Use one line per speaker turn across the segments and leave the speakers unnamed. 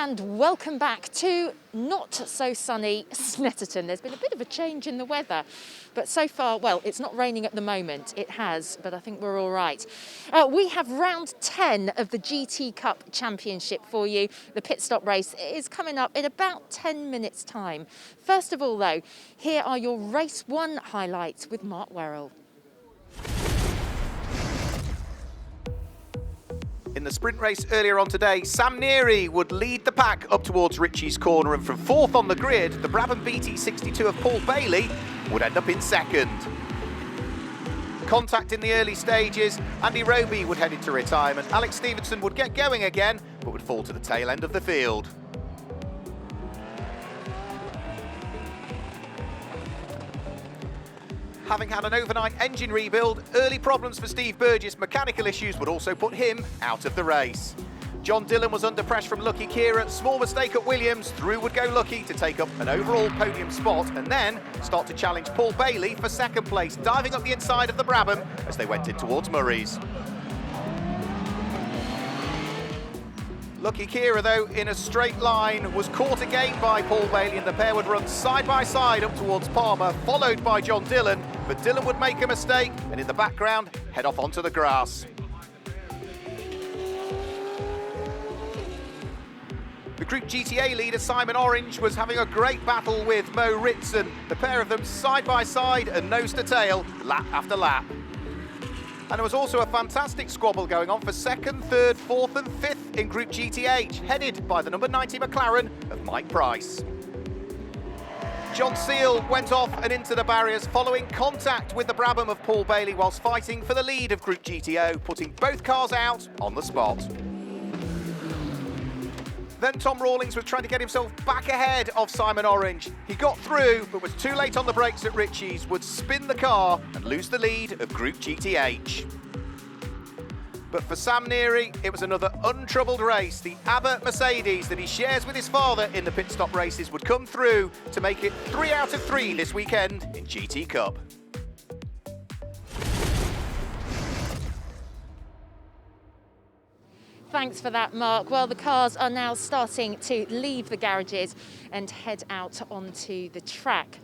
and welcome back to not so sunny Snetterton. There's been a bit of a change in the weather, but so far, well, it's not raining at the moment. It has, but I think we're all right. We have round 10 of the GT Cup Championship for you. The pit stop race is coming up in about 10 minutes' time. First of all, though, here are your race 1 highlights with Mark Werrell.
In the sprint race earlier on today, Sam Neary would lead the pack up towards Ritchie's corner, and from 4th on the grid, the Brabham BT62 of Paul Bailey would end up in 2nd. Contact in the early stages, Andy Roby would head into retirement. Alex Stevenson would get going again, but would fall to the tail end of the field. Having had an overnight engine rebuild, early problems for Steve Burgess' mechanical issues would also put him out of the race. John Dillon was under pressure from Lucky Kira. Small mistake at Williams. Through would go Lucky to take up an overall podium spot and then start to challenge Paul Bailey for 2nd place, diving up the inside of the Brabham as they went in towards Murray's. Lucky Kira, though, in a straight line, was caught again by Paul Bailey, and the pair would run side by side up towards Palmer, followed by John Dillon, but Dillon would make a mistake and in the background head off onto the grass. The Group GTA leader Simon Orange was having a great battle with Mo Ritson, the pair of them side by side and nose to tail, lap after lap. And there was also a fantastic squabble going on for 2nd, 3rd, 4th and 5th in Group GTH, headed by the number 90 McLaren of Mike Price. John Seal went off and into the barriers following contact with the Brabham of Paul Bailey whilst fighting for the lead of Group GTO, putting both cars out on the spot. Then Tom Rawlings was trying to get himself back ahead of Simon Orange. He got through, but was too late on the brakes at Ritchie's, would spin the car and lose the lead of Group GTH. But for Sam Neary, it was another untroubled race. The Abbott Mercedes that he shares with his father in the pit stop races would come through to make it 3 out of 3 this weekend in GT Cup.
Thanks for that, Mark. Well, the cars are now starting to leave the garages and head out onto the track.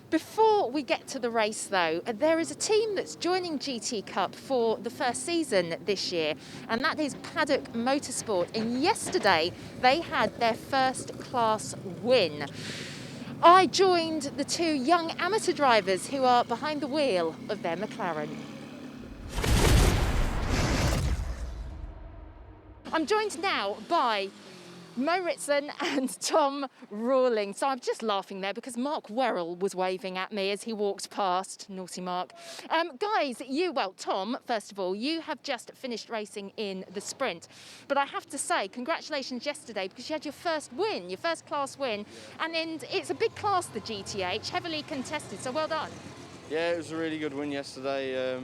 Before we get to the race, though, there is a team that's joining GT Cup for the first season this year, and that is Paddock Motorsport. And yesterday, they had their first class win. I joined the 2 young amateur drivers who are behind the wheel of their McLaren. I'm joined now by Mo Ritson and Tom Rawlings. So I'm just laughing there because Mark Werrell was waving at me as he walked past. Naughty Mark. Guys, Tom, first of all, you have just finished racing in the sprint. But I have to say, congratulations yesterday because you had your first win, your first class win. And it's a big class, the GTH, heavily contested, so well done.
Yeah, it was a really good win yesterday.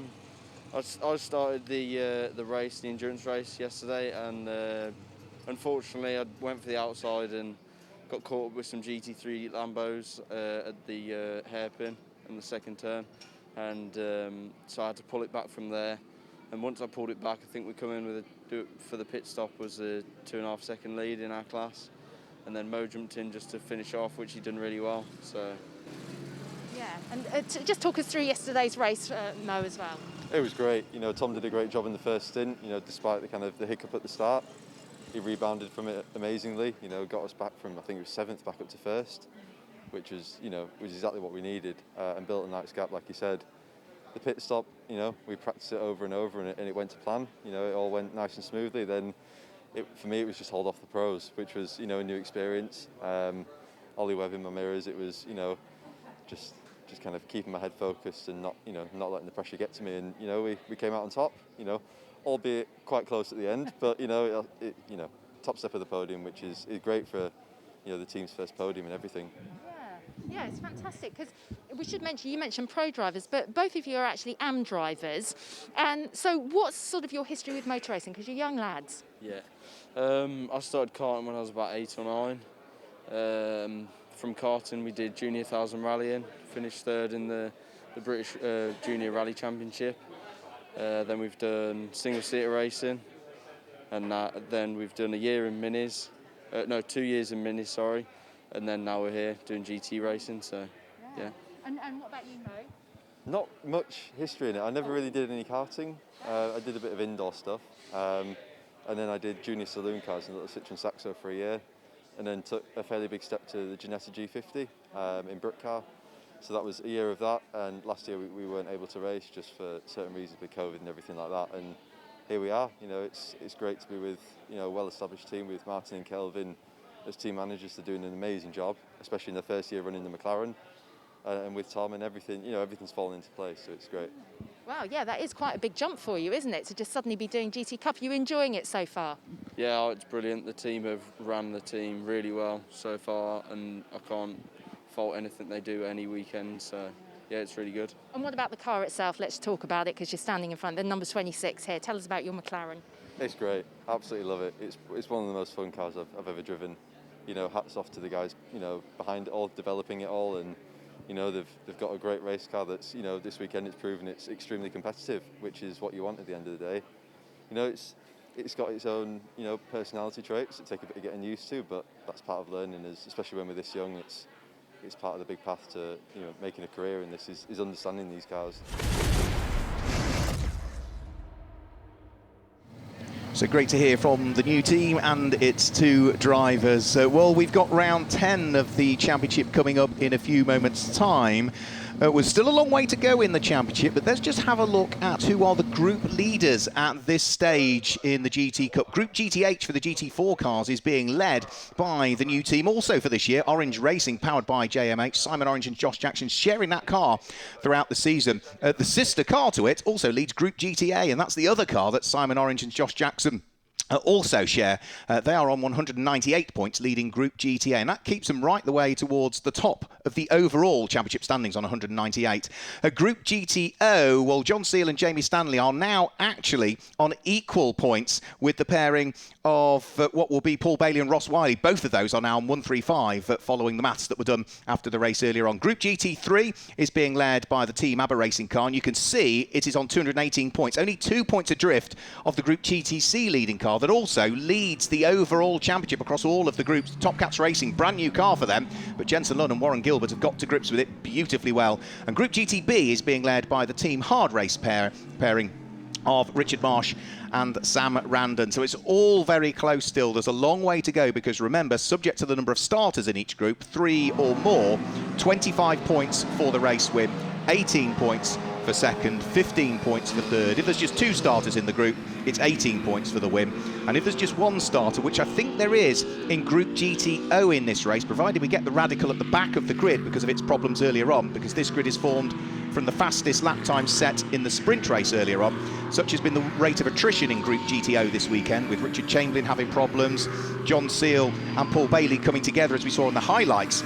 I started the race, the endurance race yesterday, and unfortunately I went for the outside and got caught up with some GT3 Lambos at the hairpin in the 2nd turn, and so I had to pull it back from there. And once I pulled it back, I think we come in with for the pit stop was a 2.5 second lead in our class, and then Mo jumped in just to finish off, which he done really well. So
yeah, and just talk us through yesterday's race, Mo, as well.
It was great. Tom did a great job in the first stint. Despite the hiccup at the start, he rebounded from it amazingly. Got us back from, I think it was 7th back up to 1st, which was exactly what we needed, and built a nice gap, like you said. The pit stop, we practiced it over and over, and it went to plan. It all went nice and smoothly. Then, for me, it was just hold off the pros, which was a new experience. Ollie Webb in my mirrors. It was just kind of keeping my head focused and not letting the pressure get to me. And we came out on top. Albeit quite close at the end, but top step of the podium, which is great for the team's first podium and everything.
Yeah, it's fantastic because we should mention, you mentioned pro drivers, but both of you are actually AM drivers. And so what's sort of your history with motor racing? Because you're young lads.
yeah, I started karting when I was about 8 or 9. From karting, we did Junior 1000 rallying, finished 3rd in the British Junior Rally Championship. Then we've done single seater racing, and then we've done a year in minis, No, 2 years in Mini, sorry. And then now we're here doing GT racing, so yeah.
And what about you, Mo?
Not much history in it. I never really did any karting. I did a bit of indoor stuff. And then I did junior saloon cars in a little Citroen Saxo for a year. And then took a fairly big step to the Ginetta G50 in Britcar. So that was a year of that. And last year we weren't able to race just for certain reasons with COVID and everything like that. And here we are. You know, it's great to be with, you know, a well-established team with Martin and Kelvin as team managers. They're doing an amazing job, especially in their first year running the McLaren. And with Tom and everything, you know, everything's fallen into place, so it's great.
Wow, yeah, that is quite a big jump for you, isn't it? To just suddenly be doing GT Cup. Are you enjoying it so far?
Yeah, it's brilliant. The team have ran the team really well so far, and I can't fault anything they do any weekend, so yeah, it's really good.
And what about the car itself? Let's talk about it because you're standing in front. The number 26 here. Tell us about your McLaren.
It's great. Absolutely love it. It's one of the most fun cars I've ever driven. You know, hats off to the guys, you know, behind it all, developing it all, and you know, they've got a great race car that's, you know, this weekend it's proven it's extremely competitive, which is what you want at the end of the day. You know, it's got its own, you know, personality traits that take a bit of getting used to, but that's part of learning, especially when we're this young. It's part of the big path to, you know, making a career in this is understanding these cars.
So great to hear from the new team and its two drivers. Well, we've got round 10 of the championship coming up in a few moments' time. We're still a long way to go in the championship, but let's just have a look at who are the group leaders at this stage in the GT Cup. Group GTH for the GT4 cars is being led by the new team also for this year, Orange Racing, powered by JMH. Simon Orange and Josh Jackson sharing that car throughout the season. The sister car to it also leads Group GTA, and that's the other car that Simon Orange and Josh Jackson also share. They are on 198 points, leading Group GTA, and that keeps them right the way towards the top of the overall championship standings on 198. Group GTO, well, John Seal and Jamie Stanley are now actually on equal points with the pairing of what will be Paul Bailey and Ross Wiley. Both of those are now on 135 following the maths that were done after the race earlier on. Group GT3 is being led by the Team ABBA Racing car, and you can see it is on 218 points, only 2 points adrift of the Group GTC leading car that also leads the overall championship across all of the groups. Top Cats Racing, brand new car for them, but Jensen Lunn and Warren Gilbert have got to grips with it beautifully well. And Group GTB is being led by the Team Hard Race pairing of Richard Marsh and Sam Randon. So it's all very close still. There's a long way to go because remember, subject to the number of starters in each group, 3 or more, 25 points for the race win, 18 points for second, 15 points for third. If there's just 2 starters in the group, it's 18 points for the win. And if there's just 1 starter, which I think there is in Group GTO in this race, provided we get the Radical at the back of the grid because of its problems earlier on, because this grid is formed from the fastest lap time set in the sprint race earlier on. Such has been the rate of attrition in Group GTO this weekend, with Richard Chamberlain having problems, John Seal and Paul Bailey coming together, as we saw in the highlights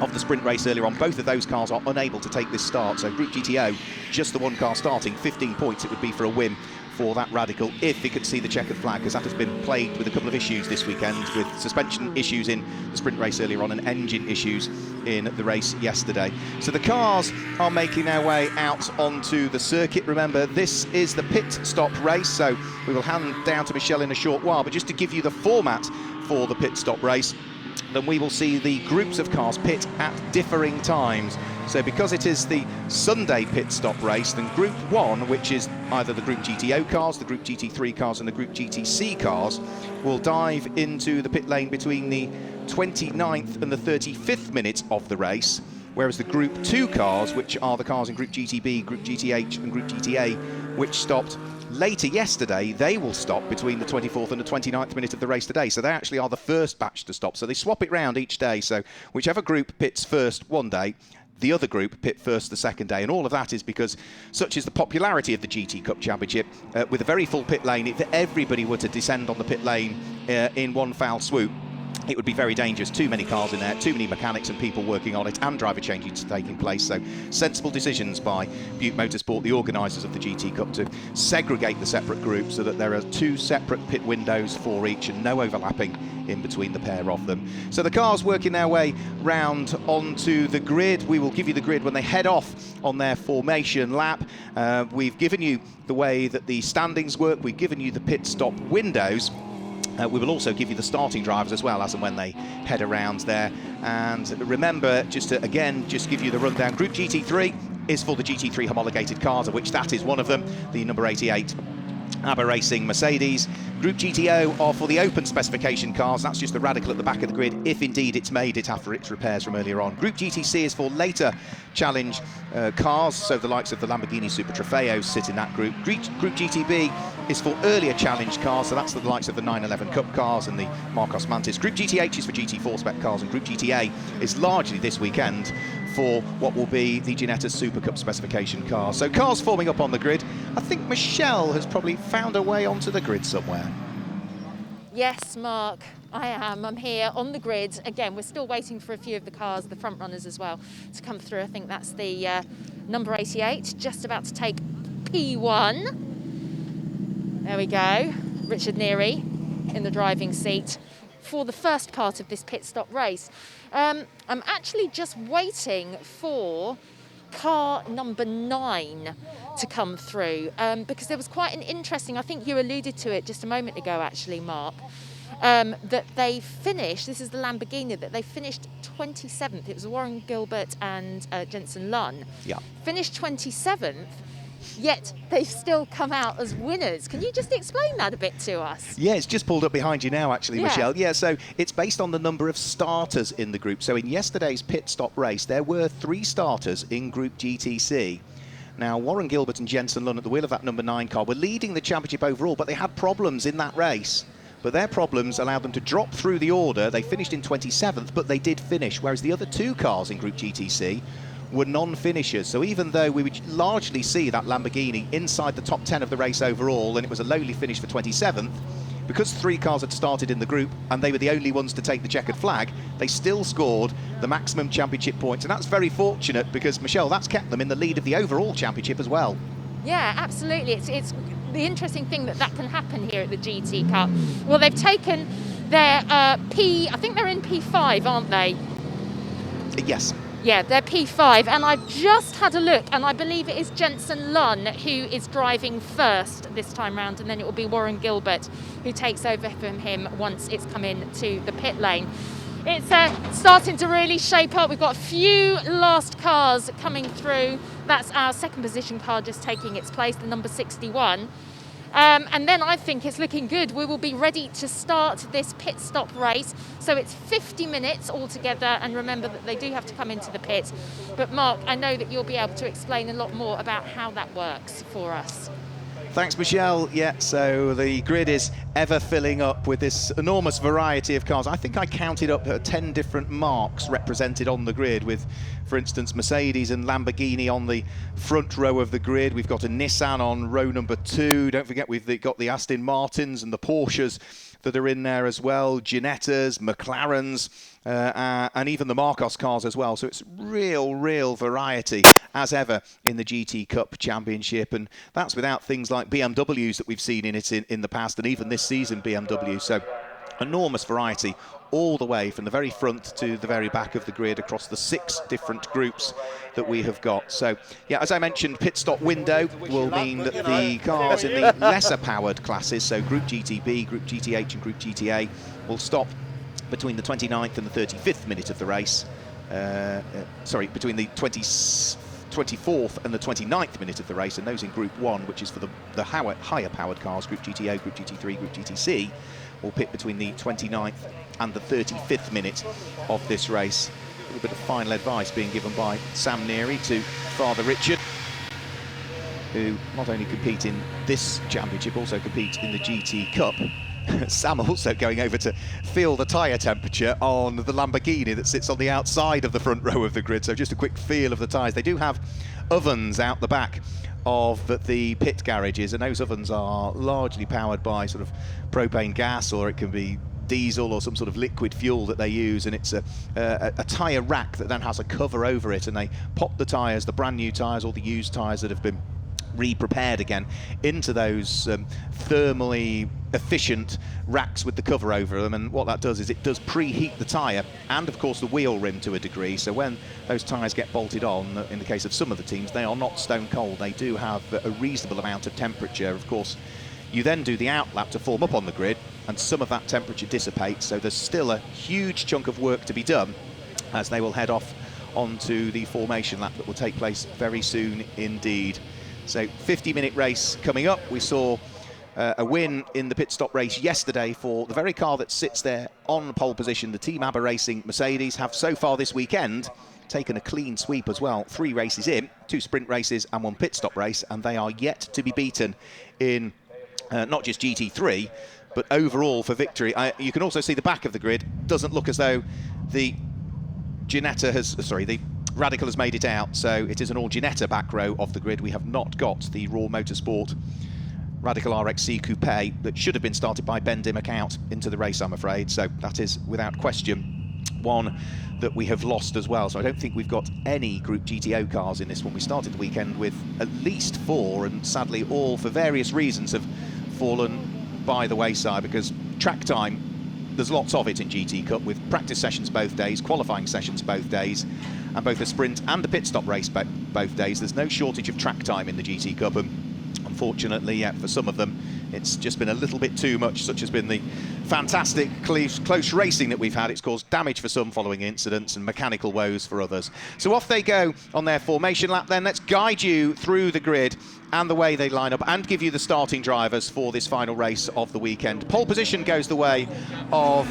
of the sprint race earlier on. Both of those cars are unable to take this start, so Group GTO, just the 1 car starting, 15 points it would be for a win for that Radical if he could see the checkered flag, because that has been plagued with a couple of issues this weekend, with suspension issues in the sprint race earlier on and engine issues in the race yesterday. So the cars are making their way out onto the circuit. Remember, this is the pit stop race, so we will hand down to Michelle in a short while, but just to give you the format for the pit stop race, then we will see the groups of cars pit at differing times. So because it is the Sunday pit stop race, then Group 1, which is either the Group GTO cars, the Group GT3 cars and the Group GTC cars, will dive into the pit lane between the 29th and the 35th minute of the race, whereas the Group 2 cars, which are the cars in Group GTB, Group GTH and Group GTA, which stopped later yesterday, they will stop between the 24th and the 29th minute of the race today. So they actually are the first batch to stop. So they swap it round each day. So whichever group pits first one day, the other group pit first the second day. And all of that is because such is the popularity of the GT Cup Championship, with a very full pit lane. If everybody were to descend on the pit lane in one foul swoop, it would be very dangerous. Too many cars in there, too many mechanics and people working on it, and driver changes taking place. So sensible decisions by Butte Motorsport, the organisers of the GT Cup, to segregate the separate groups so that there are 2 separate pit windows for each and no overlapping in between the pair of them. So the cars working their way round onto the grid. We will give you the grid when they head off on their formation lap. We've given you the way that the standings work. We've given you the pit stop windows. We will also give you the starting drivers as well, as and when they head around there. And remember, just to again just give you the rundown, Group GT3 is for the GT3 homologated cars, of which that is one of them, the number 88 ABBA Racing Mercedes. Group GTO are for the open specification cars. That's just the Radical at the back of the grid, if indeed it's made it after its repairs from earlier on. Group GTC is for later challenge cars, so the likes of the Lamborghini Super Trofeo sit in that group. Group GTB is for earlier challenge cars, so that's the likes of the 911 Cup cars and the Marcos Mantis. Group GTH is for GT4 spec cars, and Group GTA is largely this weekend for what will be the Ginetta Super Cup specification cars. So cars forming up on the grid. I think Michelle has probably found her way onto the grid somewhere.
Yes, Mark, I am. I'm here on the grid. Again, we're still waiting for a few of the cars, the front runners as well, to come through. I think that's the number 88, just about to take P1. There we go. Richard Neary in the driving seat for the first part of this pit stop race. I'm actually just waiting for car number 9 to come through because there was quite an interesting, I think you alluded to it just a moment ago actually, Mark, that they finished, this is the Lamborghini, that they finished 27th. It was Warren Gilbert and Jensen Lunn.
Yeah.
Finished 27th. Yet they've still come out as winners. Can you just explain that a bit to us?
Yeah, it's just pulled up behind you now, actually,
Yeah.
Michelle. Yeah, so it's based on the number of starters in the group. So in yesterday's pit stop race, there were 3 starters in Group GTC. Now, Warren Gilbert and Jensen Lunn at the wheel of that number 9 car were leading the championship overall, but they had problems in that race. But their problems allowed them to drop through the order. They finished in 27th, but they did finish, whereas the other 2 cars in Group GTC were non-finishers. So even though we would largely see that Lamborghini inside the top 10 of the race overall, and it was a lowly finish for 27th, because 3 cars had started in the group and they were the only ones to take the checkered flag, they still scored the maximum championship points. And that's very fortunate because, Michelle, that's kept them in the lead of the overall championship as well.
Yeah, absolutely. It's the interesting thing that can happen here at the GT Cup. Well, they've taken their I think they're in P5, aren't they?
Yes.
Yeah, they're P5, and I've just had a look, and I believe it is Jensen Lunn who is driving first this time round, and then it will be Warren Gilbert who takes over from him once it's come in to the pit lane. It's starting to really shape up. We've got a few last cars coming through. That's our second position car just taking its place, the number 61. And then I think it's looking good. We will be ready to start this pit stop race. So it's 50 minutes altogether, and remember that they do have to come into the pit. But Mark, I know that you'll be able to explain a lot more about how that works for us.
Thanks, Michelle. Yeah, so the grid is ever filling up with this enormous variety of cars. I think I counted up 10 different marques represented on the grid with, for instance, Mercedes and Lamborghini on the front row of the grid. We've got a Nissan on row number 2. Don't forget we've got the Aston Martins and the Porsches that are in there as well, Ginettas, McLarens, and even the Marcos cars as well. So it's real variety as ever in the GT Cup Championship, and that's without things like BMWs that we've seen in it in the past, and even this season BMW. So enormous variety all the way from the very front to the very back of the grid across the 6 different groups that we have got. So yeah, as I mentioned, pit stop window will mean that the cars in the lesser powered classes, so Group GTB, Group GTH and Group GTA, will stop between the 29th and the 35th minute of the race. Between the 24th and the 29th minute of the race, and those in Group 1, which is for the higher powered cars, Group GTO, Group GT3, Group GTC, will pit between the 29th and the 35th minute of this race. A little bit of final advice being given by Sam Neary to Father Richard, who not only compete in this championship, also compete in the GT Cup. Sam also going over to feel the tyre temperature on the Lamborghini that sits on the outside of the front row of the grid. So just a quick feel of the tyres. They do have ovens out the back of the pit garages, and those ovens are largely powered by sort of propane gas, or it can be diesel or some sort of liquid fuel that they use, and it's a tyre rack that then has a cover over it, and they pop the tyres, the brand new tyres or the used tyres that have been re-prepared again, into those thermally efficient racks with the cover over them. And what that does is it does preheat the tyre and of course the wheel rim to a degree, so when those tyres get bolted on, in the case of some of the teams, they are not stone cold. They do have a reasonable amount of temperature. Of course, You then do the out lap to form up on the grid, and some of that temperature dissipates, so there's still a huge chunk of work to be done as they will head off onto the formation lap that will take place very soon indeed. So 50-minute race coming up. We saw a win in the pit stop race yesterday for the very car that sits there on pole position. The Team ABBA Racing Mercedes have so far this weekend taken a clean sweep as well. 3 races in, 2 sprint races and 1 pit stop race, and they are yet to be beaten in not just GT3, but overall for victory. You can also see the back of the grid. Doesn't look as though the the Radical has made it out, so it is an all Ginetta back row of the grid. We have not got the Raw Motorsport Radical RXC Coupe that should have been started by Ben Dimmock out into the race, I'm afraid. So that is without question one that we have lost as well. So I don't think we've got any Group GTO cars in this one. We started the weekend with at least 4, and sadly all for various reasons have fallen by the wayside, because track time, there's lots of it in GT Cup, with practice sessions both days, qualifying sessions both days, and both a sprint and a pit stop race both days. There's no shortage of track time in the GT Cup, and unfortunately, for some of them, it's just been a little bit too much. Such has been the fantastic close racing that we've had. It's caused damage for some following incidents and mechanical woes for others. So off they go on their formation lap then. Let's guide you through the grid and the way they line up, and give you the starting drivers for this final race of the weekend. Pole position goes the way of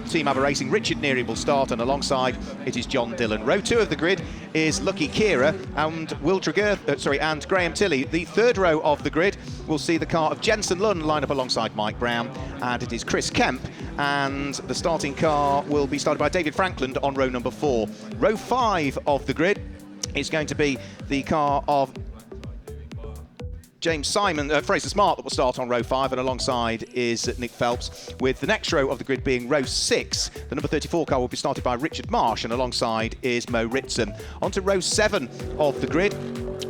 Team ABBA Racing. Richard Neary will start, and alongside it is John Dillon. Row 2 of the grid is Lucky Kira and Will Tregerth, and Graham Tilley. The third row of the grid will see the car of Jensen Lund line up alongside Mike Brown, and it is Chris Kemp, and the starting car will be started by David Frankland on row number 4. Row 5 of the grid is going to be the car of Fraser Smart that will start on row 5, and alongside is Nick Phelps, with the next row of the grid being row 6. The number 34 car will be started by Richard Marsh, and alongside is Mo Ritson. On to row 7 of the grid.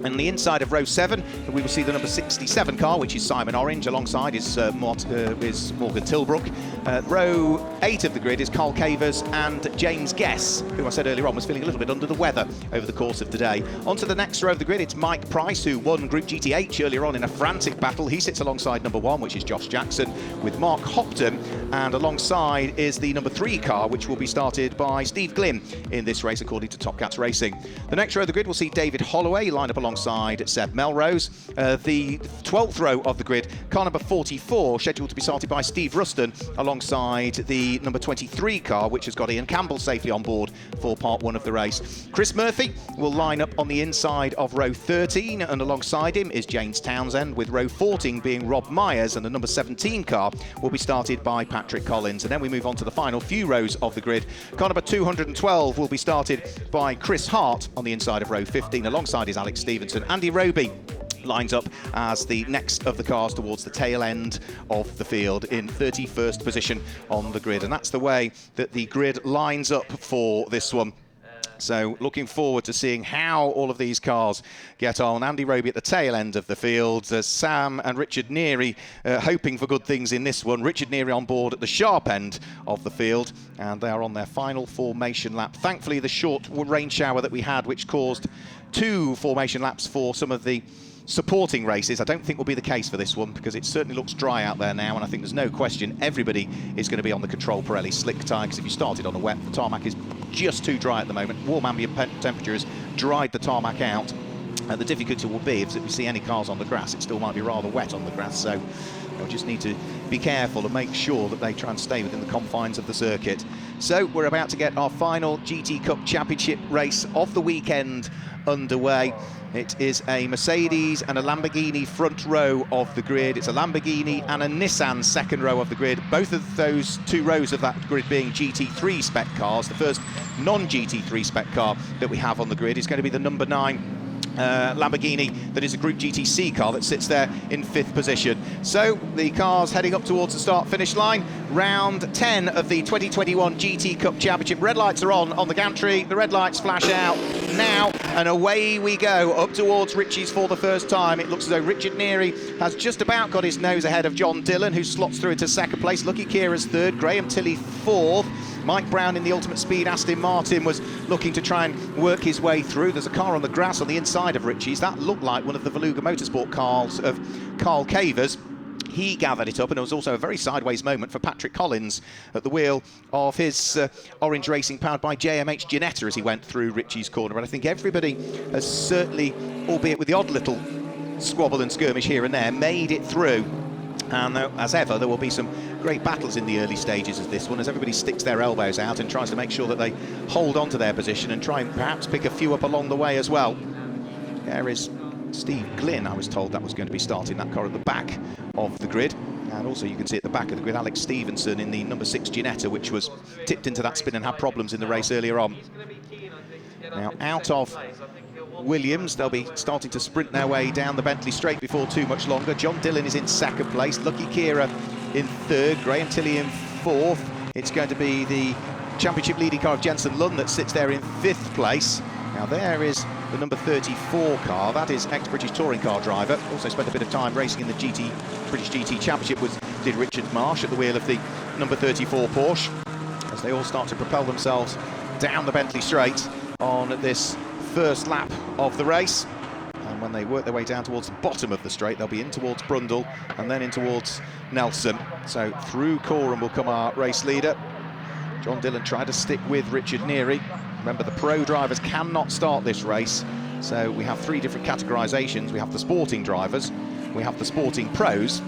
And the inside of row 7, we will see the number 67 car, which is Simon Orange. Alongside is Morgan Tilbrook. Row 8 of the grid is Carl Cavers and James Guess, who I said earlier on was feeling a little bit under the weather over the course of today. On to the next row of the grid, it's Mike Price, who won Group GT8 earlier on in a frantic battle. He sits alongside number 1, which is Josh Jackson, with Mark Hopton. And alongside is the number 3 car, which will be started by Steve Glynn in this race, according to Top Cats Racing. The next row of the grid will see David Holloway line up alongside Seb Melrose. The 12th row of the grid, car number 44, scheduled to be started by Steve Ruston alongside the number 23 car, which has got Ian Campbell safely on board for part 1 of the race. Chris Murphy will line up on the inside of row 13, and alongside him is James Townsend, with row 14 being Rob Myers, and the number 17 car will be started by Patrick Collins. And then we move on to the final few rows of the grid. Car number 212 will be started by Chris Hart on the inside of row 15. Alongside is Alex Stevenson. Andy Roby lines up as the next of the cars towards the tail end of the field in 31st position on the grid. And that's the way that the grid lines up for this one. So looking forward to seeing how all of these cars get on. Andy Roby at the tail end of the field. Sam and Richard Neary hoping for good things in this one. Richard Neary on board at the sharp end of the field, and they are on their final formation lap. Thankfully, the short rain shower that we had, which caused 2 formation laps for some of the supporting races, I don't think will be the case for this one, because it certainly looks dry out there now, and I think there's no question everybody is going to be on the Control Pirelli slick tyre, because if you started on a wet, the tarmac is just too dry at the moment. Warm ambient temperature has dried the tarmac out. The difficulty will be, if you see any cars on the grass, it still might be rather wet on the grass, so they'll just need to be careful and make sure that they try and stay within the confines of the circuit. So we're about to get our final GT Cup Championship race of the weekend underway. It is a Mercedes and a Lamborghini front row of the grid. It's a Lamborghini and a Nissan second row of the grid. Both of those 2 rows of that grid being GT3 spec cars. The first non-GT3 spec car that we have on the grid is going to be the number 9 Lamborghini, that is a Group GTC car that sits there in 5th position. So the cars heading up towards the start-finish line. Round 10 of the 2021 GT Cup Championship. Red lights are on the gantry. The red lights flash out now, and away we go up towards Richie's for the first time. It looks as though Richard Neary has just about got his nose ahead of John Dillon, who slots through into 2nd place. Lucky Kira's 3rd, Graham Tilley 4th. Mike Brown in the Ultimate Speed Aston Martin was looking to try and work his way through. There's a car on the grass on the inside of Richie's. That looked like one of the Veluga Motorsport cars of Carl Cavers. he gathered it up, and it was also a very sideways moment for Patrick Collins at the wheel of his Orange Racing powered by JMH Ginetta as he went through Ritchie's corner. But I think everybody has certainly, albeit with the odd little squabble and skirmish here and there, made it through. And as ever, there will be some great battles in the early stages of this one as everybody sticks their elbows out and tries to make sure that they hold on to their position and try and perhaps pick a few up along the way as well. There is Steve Glynn, I was told that was going to be starting that car at the back of the grid. And also you can see at the back of the grid Alex Stevenson in the number 6 Ginetta, which was tipped into that spin and had problems in the race earlier on. Now out of Williams, they'll be starting to sprint their way down the Bentley Straight before too much longer. John Dillon is in second place, Lucky Kira in third, Graham Tilley in fourth. It's going to be the championship leading car of Jensen Lund that sits there in fifth place. Now there is the number 34 car, that is ex-British touring car driver, also spent a bit of time racing in the British GT Championship did Richard Marsh at the wheel of the number 34 Porsche, as they all start to propel themselves down the Bentley Straight on this first lap of the race. And when they work their way down towards the bottom of the straight, they'll be in towards Brundle and then in towards Nelson. So through Coram will come our race leader. John Dillon tried to stick with Richard Neary. Remember, the pro drivers cannot start this race, so we have three different categorisations. We have the sporting drivers, we have the sporting pros,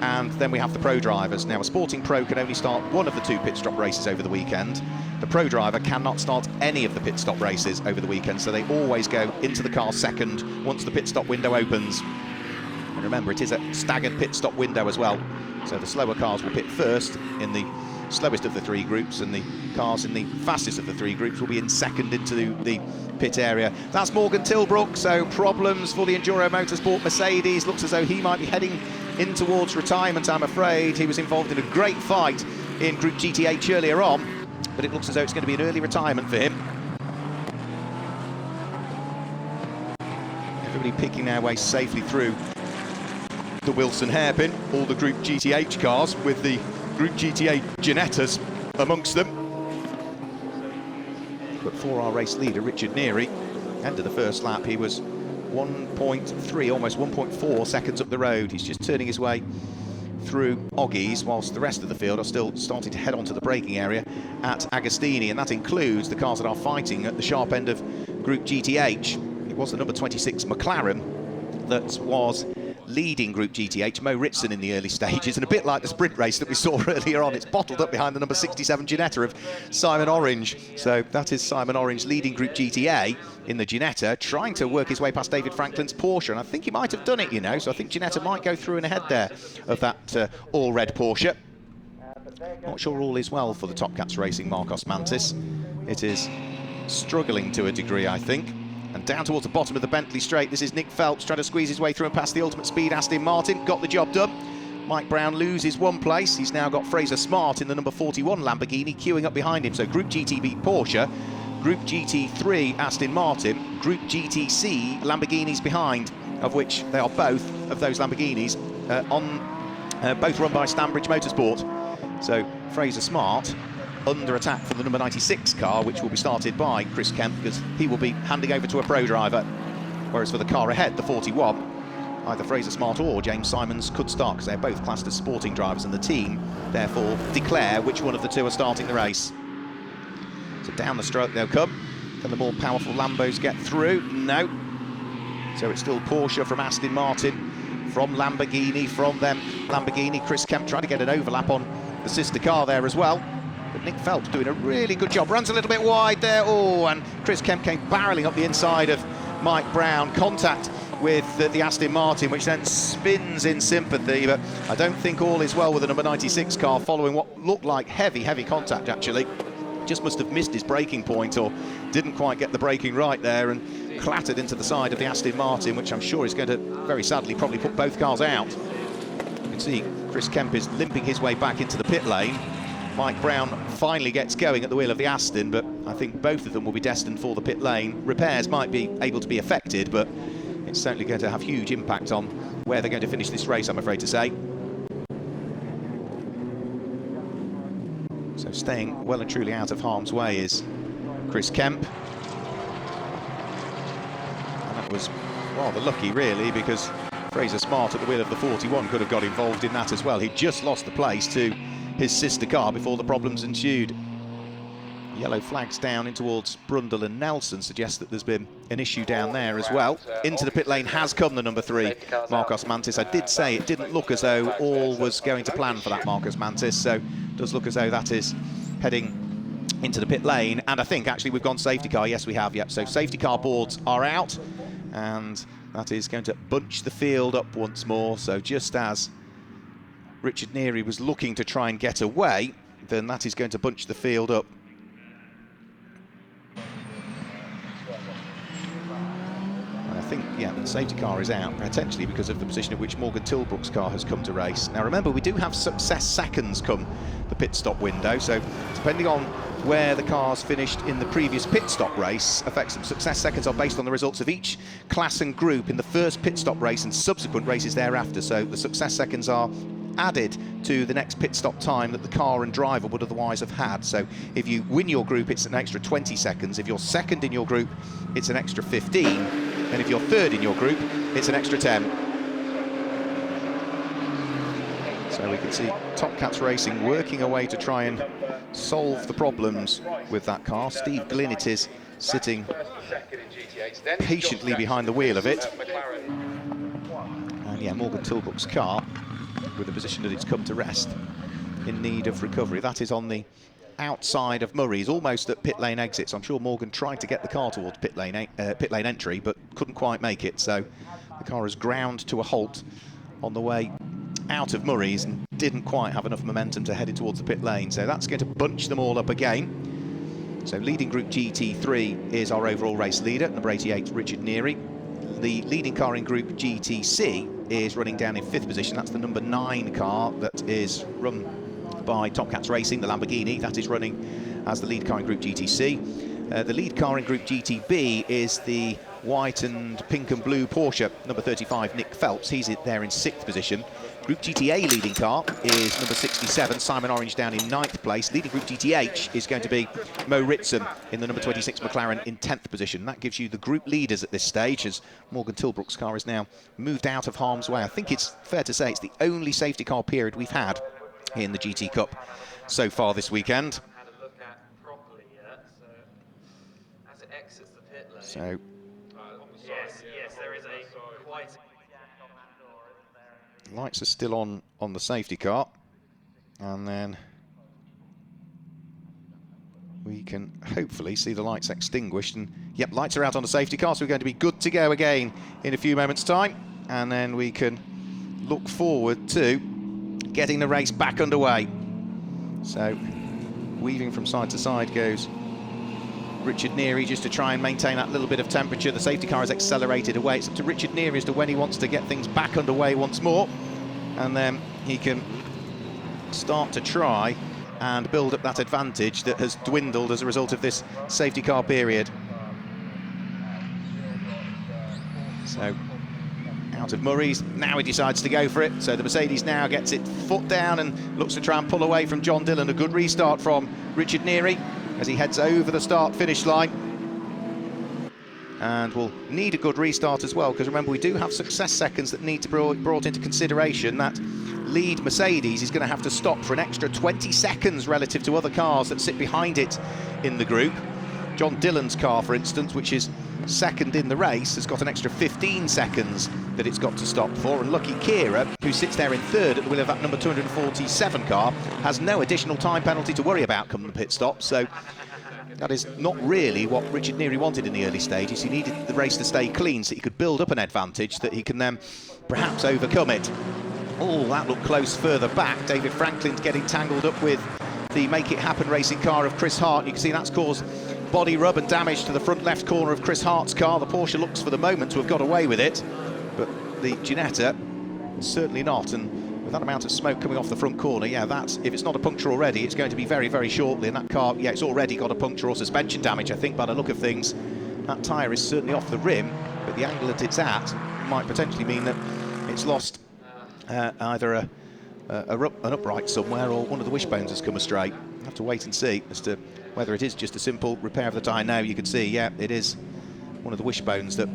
and then we have the pro drivers. Now, a sporting pro can only start one of the two pit stop races over the weekend. The pro driver cannot start any of the pit stop races over the weekend, so they always go into the car second once the pit stop window opens. And remember, it is a staggered pit stop window as well, so the slower cars will pit first in the slowest of the three groups, and the cars in the fastest of the three groups will be in second into the pit area. That's Morgan Tilbrook, so problems for the Enduro Motorsport Mercedes. Looks as though he might be heading in towards retirement, I'm afraid. He was involved in a great fight in Group GTH earlier on, but it looks as though it's going to be an early retirement for him. Everybody picking their way safely through the Wilson hairpin, all the Group GTH cars with the Group GTA Ginettas amongst them. But for our race leader, Richard Neary, end of the first lap, he was 1.3, almost 1.4 seconds up the road. He's just turning his way through Oggies, whilst the rest of the field are still starting to head onto the braking area at Agostini, and that includes the cars that are fighting at the sharp end of Group GTH. It was the number 26 McLaren that was leading Group GTH, Mo Ritson in the early stages, and a bit like the sprint race that we saw earlier on, it's bottled up behind the number 67 Ginetta of Simon Orange. So that is Simon Orange leading Group GTA in the Ginetta, trying to work his way past David Franklin's Porsche, and I think he might have done it, you know, so I think Ginetta might go through and ahead there of that all-red Porsche. Not sure all is well for the Top Cats Racing Marcos Mantis. It is struggling to a degree, I think. And down towards the bottom of the Bentley Straight, this is Nick Phelps trying to squeeze his way through and past the Ultimate Speed Aston Martin. Got the job done. Mike Brown loses one place. He's now got Fraser Smart in the number 41 Lamborghini queuing up behind him. So Group GTB Porsche, Group GT3 Aston Martin, Group GTC Lamborghinis behind, of which they are both of those Lamborghinis both run by Stanbridge Motorsport. So Fraser Smart under attack for the number 96 car, which will be started by Chris Kemp, because he will be handing over to a pro driver. Whereas for the car ahead, the 41, either Fraser Smart or James Simons could start, because they're both classed as sporting drivers, and the team therefore declare which one of the two are starting the race. So down the stroke they'll come. Can the more powerful Lambos get through? No. So it's still Porsche from Aston Martin, from Lamborghini, from them Lamborghini. Chris Kemp trying to get an overlap on the sister car there as well. But Nick Phelps doing a really good job. Runs a little bit wide there. Oh, and Chris Kemp came barrelling up the inside of Mike Brown. Contact with the Aston Martin, which then spins in sympathy. But I don't think all is well with the number 96 car, following what looked like heavy contact, actually. Just must have missed his braking point, or didn't quite get the braking right there, and clattered into the side of the Aston Martin, which I'm sure is going to, very sadly, probably put both cars out. You can see Chris Kemp is limping his way back into the pit lane. Mike Brown finally gets going at the wheel of the Aston, but I think both of them will be destined for the pit lane. Repairs might be able to be affected, but it's certainly going to have huge impact on where they're going to finish this race, I'm afraid to say. So staying well and truly out of harm's way is Chris Kemp. And that was rather lucky, really, because Fraser Smart at the wheel of the 41 could have got involved in that as well. He'd just lost the place to his sister car before the problems ensued. Yellow flags down in towards Brundle and Nelson suggests that there's been an issue down there as well. Into the pit lane has come the number 3, Marcos Mantis. I did say it didn't look as though all was going to plan for that Marcos Mantis, so it does look as though that is heading into the pit lane. And I think actually we've gone safety car. Yes, we have. Yep. So safety car boards are out, and that is going to bunch the field up once more. So just as Richard Neary was looking to try and get away, then that is going to bunch the field up. I think, yeah, the safety car is out, potentially because of the position at which Morgan Tilbrook's car has come to race. Now remember, we do have success seconds come the pit stop window, so depending on where the cars finished in the previous pit stop race affects them. Success seconds are based on the results of each class and group in the first pit stop race and subsequent races thereafter, so the success seconds are added to the next pit stop time that the car and driver would otherwise have had. So if you win your group, it's an extra 20 seconds. If you're second in your group, it's an extra 15. And if you're third in your group, it's an extra 10. So we can see Top Cats Racing working away to try and solve the problems with that car. Steve Glynn it is sitting patiently behind the wheel of it. And yeah, Morgan Tilbrook's car, with the position that it's come to rest, in need of recovery. That is on the outside of Murray's, almost at pit lane exit. So I'm sure Morgan tried to get the car towards pit lane entry, but couldn't quite make it. So the car has ground to a halt on the way out of Murray's and didn't quite have enough momentum to head in towards the pit lane. So that's going to bunch them all up again. So leading Group GT3 is our overall race leader, number 88, Richard Neary. The leading car in Group GTC is running down in 5th position. That's the number 9 car that is run by Top Cats Racing, the Lamborghini. That is running as the lead car in Group GTC. The lead car in Group GTB is the white and pink and blue Porsche, number 35, Nick Phelps. He's there in 6th position. Group GTA leading car is number 67, Simon Orange, down in 9th place. Leading Group GTH is going to be Mo Ritson in the number 26 McLaren in 10th position. That gives you the group leaders at this stage, as Morgan Tilbrook's car is now moved out of harm's way. I think it's fair to say it's the only safety car period we've had in the GT Cup so far this weekend. So yes, there is a quite lights are still on the safety car, and then we can hopefully see the lights extinguished, and yep, lights are out on the safety car, so we're going to be good to go again in a few moments time, and then we can look forward to getting the race back underway. So weaving from side to side goes Richard Neary, just to try and maintain that little bit of temperature. The safety car has accelerated away. It's up to Richard Neary as to when he wants to get things back underway once more, and then he can start to try and build up that advantage that has dwindled as a result of this safety car period. So out of Murray's, now he decides to go for it. So the Mercedes now gets it foot down and looks to try and pull away from John Dillon. A good restart from Richard Neary as he heads over the start-finish line. And we'll need a good restart as well, because remember, we do have success seconds that need to be brought into consideration. That lead Mercedes is going to have to stop for an extra 20 seconds relative to other cars that sit behind it in the group. John Dillon's car, for instance, which is second in the race, has got an extra 15 seconds that it's got to stop for, and Lucky Kira, who sits there in third at the wheel of that number 247 car, has no additional time penalty to worry about come the pit stop. So that is not really what Richard Neary wanted in the early stages. He needed the race to stay clean so he could build up an advantage that he can then perhaps overcome it. Oh, that looked close further back. David Franklin's getting tangled up with the Make It Happen racing car of Chris Hart. You can see that's caused body rub and damage to the front left corner of Chris Hart's car. The Porsche looks for the moment to have got away with it, but the Ginetta certainly not. And with that amount of smoke coming off the front corner, yeah, that's, if it's not a puncture already, it's going to be very, very shortly. And that car, yeah, it's already got a puncture or suspension damage, I think, by the look of things. That tyre is certainly off the rim, but the angle that it's at might potentially mean that it's lost either an upright somewhere, or one of the wishbones has come astray. We'll have to wait and see as to whether it is just a simple repair of the tyre. Now you can see, yeah, it is one of the wishbones that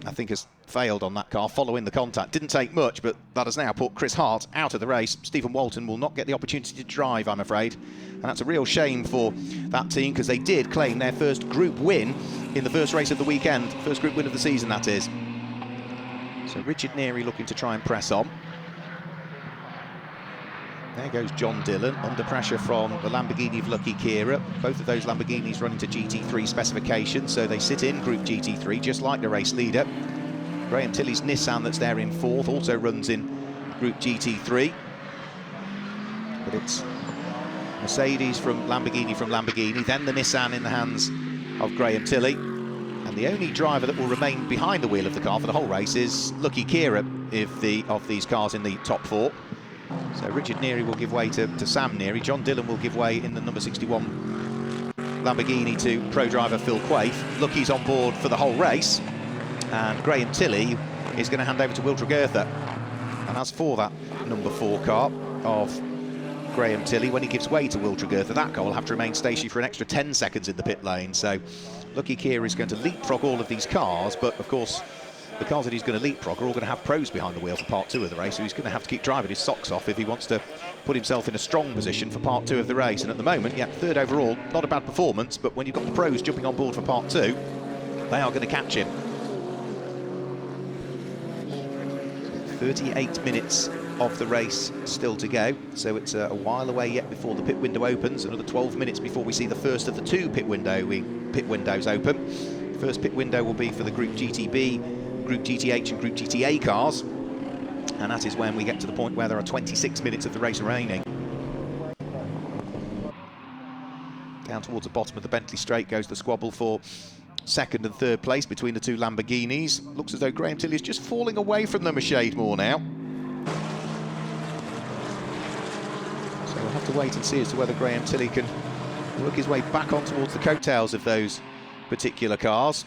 I think, has failed on that car following the contact. Didn't take much, but that has now put Chris Hart out of the race. Stephen Walton will not get the opportunity to drive, I'm afraid. And that's a real shame for that team, because they did claim their first group win in the first race of the weekend. First group win of the season, that is. So Richard Neary looking to try and press on. There goes John Dillon, under pressure from the Lamborghini of Lucky Kira. Both of those Lamborghinis running to GT3 specifications, so they sit in Group GT3, just like the race leader. Graham Tilley's Nissan that's there in fourth also runs in Group GT3. But it's Mercedes from Lamborghini, then the Nissan in the hands of Graham Tilley. And the only driver that will remain behind the wheel of the car for the whole race is Lucky Kira, of these cars in the top four. So Richard Neary will give way to Sam Neary. John Dillon will give way in the number 61 Lamborghini to pro driver Phil Quaife. Lucky's on board for the whole race, and Graham Tilley is going to hand over to Will Tregurtha. And as for that number 4 car of Graham Tilley, when he gives way to Will Tregurtha, that car will have to remain stationary for an extra 10 seconds in the pit lane. So Lucky Kira is going to leapfrog all of these cars, but of course the cars that he's going to leapfrog are all going to have pros behind the wheel for part 2 of the race, so he's going to have to keep driving his socks off if he wants to put himself in a strong position for part 2 of the race. And at the moment, yeah, 3rd overall, not a bad performance, but when you've got the pros jumping on board for part 2, they are going to catch him. 38 minutes of the race still to go, so it's a while away yet before the pit window opens. Another 12 minutes before we see the first of the 2 pit windows open. First pit window will be for the Group GTB, Group GTH and Group GTA cars, and that is when we get to the point where there are 26 minutes of the race remaining. Down towards the bottom of the Bentley Straight goes the squabble for 2nd and 3rd place between the 2 Lamborghinis. Looks as though Graham Tilley is just falling away from them a shade more now. So we'll have to wait and see as to whether Graham Tilley can work his way back on towards the coattails of those particular cars.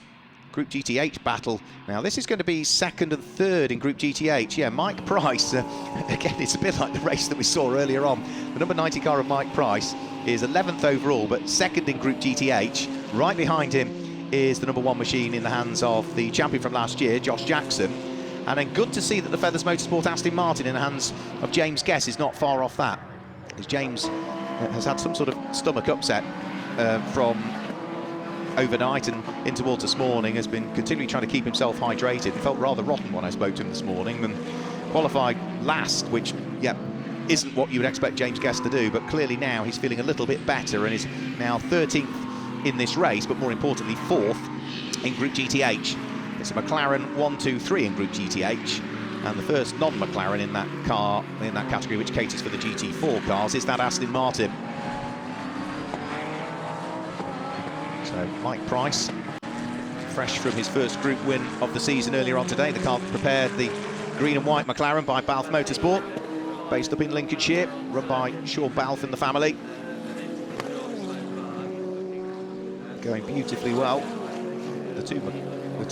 Group GTH battle. Now this is going to be 2nd and 3rd in Group GTH. Yeah, Mike Price, again, it's a bit like the race that we saw earlier on. The number 90 car of Mike Price is 11th overall, but 2nd in Group GTH. Right behind him is the number 1 machine in the hands of the champion from last year, Josh Jackson. And then good to see that the Feathers Motorsport Aston Martin in the hands of James Guess is not far off that, as James has had some sort of stomach upset from overnight and in towards this morning, has been continually trying to keep himself hydrated. It felt rather rotten when I spoke to him this morning, and qualified last, which, yeah, isn't what you would expect James Guest to do, but clearly now he's feeling a little bit better and is now 13th in this race, but more importantly 4th in Group GTH. It's a McLaren 1, 2, 3 in Group GTH, and the first non-McLaren in that car, in that category, which caters for the GT4 cars, is that Aston Martin. So Mike Price, fresh from his first group win of the season earlier on today. The car that prepared the green and white McLaren by Balfe Motorsport, based up in Lincolnshire, run by Sean Balfe and the family. Going beautifully well. The two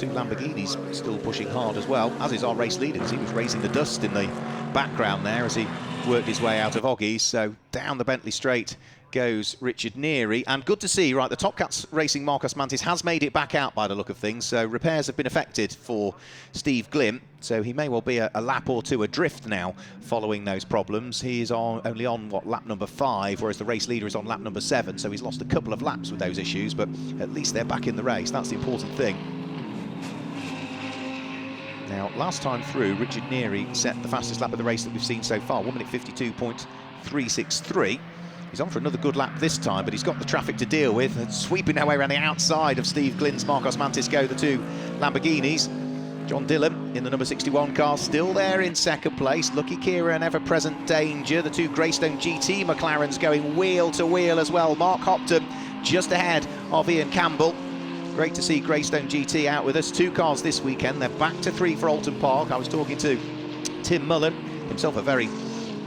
Lamborghinis still pushing hard as well, as is our race leader, because he was raising the dust in the background there as he worked his way out of Oggies. So down the Bentley Straight goes Richard Neary, and good to see, right, the Top Cats Racing Marcos Mantis has made it back out by the look of things, so repairs have been effected for Steve Glim, so he may well be a lap or 2 adrift now following those problems. He is only on lap number 5, whereas the race leader is on lap number 7, so he's lost a couple of laps with those issues, but at least they're back in the race. That's the important thing. Now, last time through, Richard Neary set the fastest lap of the race that we've seen so far, 1 minute 52.363. He's on for another good lap this time, but he's got the traffic to deal with. And sweeping their way around the outside of Steve Glynn's Marcos Mantis go the 2 Lamborghinis. John Dillon in the number 61 car, still there in 2nd place. Lucky Kira, an ever-present danger. The 2 Greystone GT McLarens going wheel to wheel as well. Mark Hopton just ahead of Ian Campbell. Great to see Greystone GT out with us. 2 cars this weekend. They're back to 3 for Alton Park. I was talking to Tim Mullen, himself a very,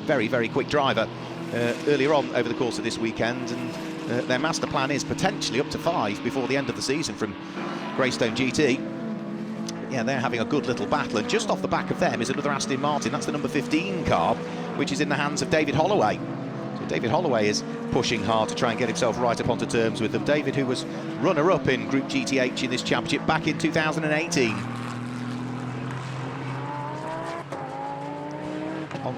very quick driver, earlier on over the course of this weekend, and their master plan is potentially up to 5 before the end of the season from Greystone GT. But yeah, they're having a good little battle, and just off the back of them is another Aston Martin. That's the number 15 car, which is in the hands of David Holloway. So David Holloway is pushing hard to try and get himself right up onto terms with them. David, who was runner-up in Group GTH in this championship back in 2018.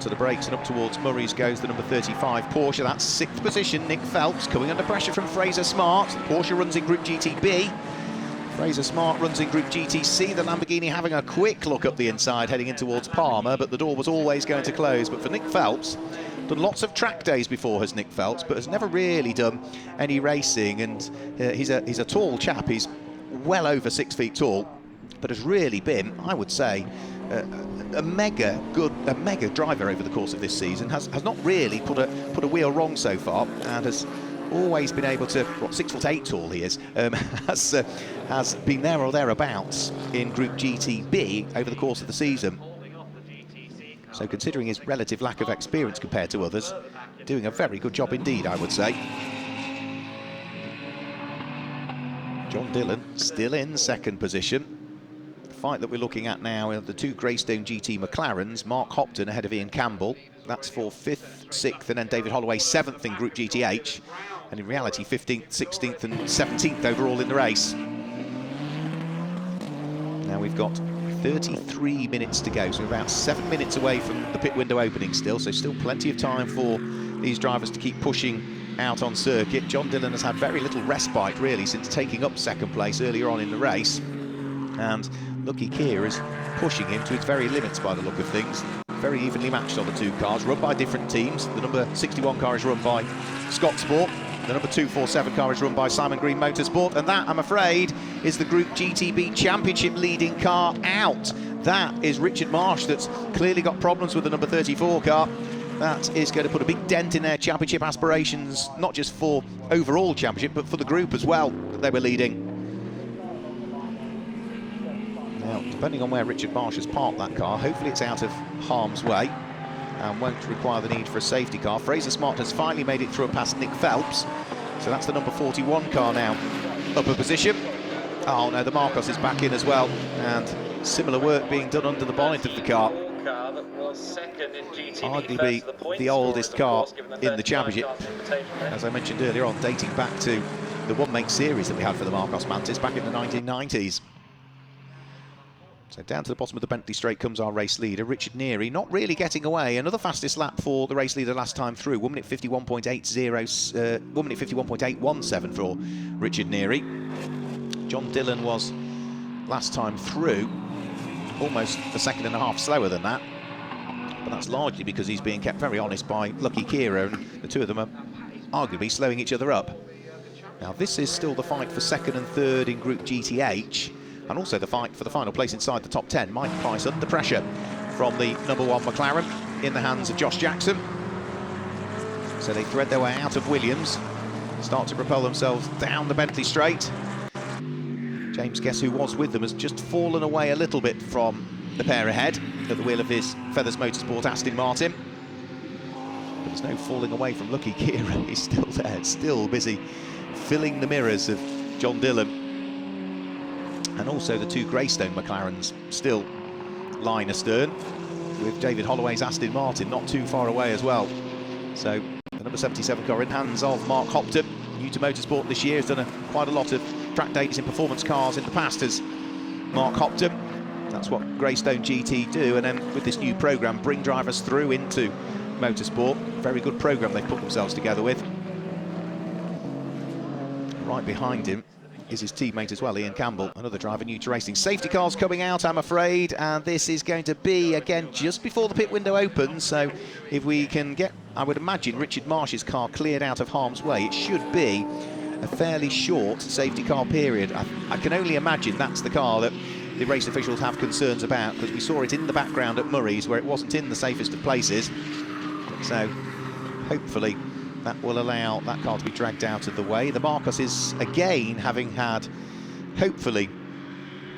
onto the brakes, and up towards Murray's goes the number 35 Porsche. That's 6th position. Nick Phelps coming under pressure from Fraser Smart. Porsche runs in Group GTB. Fraser Smart runs in Group GTC. The Lamborghini having a quick look up the inside, heading in towards Palmer, but the door was always going to close. But for Nick Phelps, done lots of track days before, has Nick Phelps, but has never really done any racing. And he's a tall chap. He's well over 6 feet tall, but has really been, I would say, a mega driver over the course of this season. Has not really put a wheel wrong so far, and has always been able to, 6'8" tall he is, has been there or thereabouts in Group GTB over the course of the season. So considering his relative lack of experience compared to others, doing a very good job indeed, I would say. John Dillon still in 2nd position. The fight that we're looking at now are the 2 Greystone GT McLarens. Mark Hopton ahead of Ian Campbell. That's for 5th, 6th, and then David Holloway 7th in Group GTH. And in reality, 15th, 16th and 17th overall in the race. Now we've got 33 minutes to go, so we're about 7 minutes away from the pit window opening still, so still plenty of time for these drivers to keep pushing out on circuit. John Dillon has had very little respite really since taking up 2nd place earlier on in the race, and Lucky Kier is pushing him to its very limits by the look of things. Very evenly matched on the 2 cars, run by different teams. The number 61 car is run by Scott Sport. The number 247 car is run by Simon Green Motorsport, and that, I'm afraid, is the Group GTB Championship leading car out. That is Richard Marsh, that's clearly got problems with the number 34 car. That is going to put a big dent in their championship aspirations, not just for overall championship, but for the group as well, that they were leading. Now, depending on where Richard Marsh has parked that car, hopefully it's out of harm's way and won't require the need for a safety car. Fraser Smart has finally made it through and past Nick Phelps. So that's the number 41 car now. Upper position. Oh no, the Marcos is back in as well. And similar work being done under the bonnet of the car. Arguably the oldest car in the championship. As I mentioned earlier on, dating back to the one-make series that we had for the Marcos Mantis back in the 1990s. So down to the bottom of the Bentley straight comes our race leader, Richard Neary, not really getting away. Another fastest lap for the race leader last time through, 1 minute 51.80, 1 minute 51.817 for Richard Neary. John Dillon was last time through almost a 1.5 seconds slower than that. But that's largely because he's being kept very honest by Lucky Kira, and the 2 of them are arguably slowing each other up. Now this is still the fight for 2nd and 3rd in Group GTH. And also the fight for the final place inside the top 10. Mike Price under pressure from the number 1 McLaren in the hands of Josh Jackson. So they thread their way out of Williams, start to propel themselves down the Bentley straight. James Guess, who was with them, has just fallen away a little bit from the pair ahead at the wheel of his Feathers Motorsport Aston Martin. But there's no falling away from Lucky Kira. He's still there, still busy filling the mirrors of John Dillon. And also the 2 Greystone McLarens still line astern, with David Holloway's Aston Martin not too far away as well. So the number 77 car in hands of Mark Hopton, new to motorsport this year, has done quite a lot of track days in performance cars in the past as Mark Hopton. That's what Greystone GT do, and then with this new programme, bring drivers through into motorsport. Very good programme they've put themselves together with. Right behind him is his teammate as well, Ian Campbell, another driver new to racing. Safety cars coming out, I'm afraid, and this is going to be, again, just before the pit window opens. So if we can get, I would imagine, Richard Marsh's car cleared out of harm's way, it should be a fairly short safety car period. I can only imagine that's the car that the race officials have concerns about, because we saw it in the background at Murray's where it wasn't in the safest of places. So hopefully that will allow that car to be dragged out of the way. The Marcos is, again, having had, hopefully,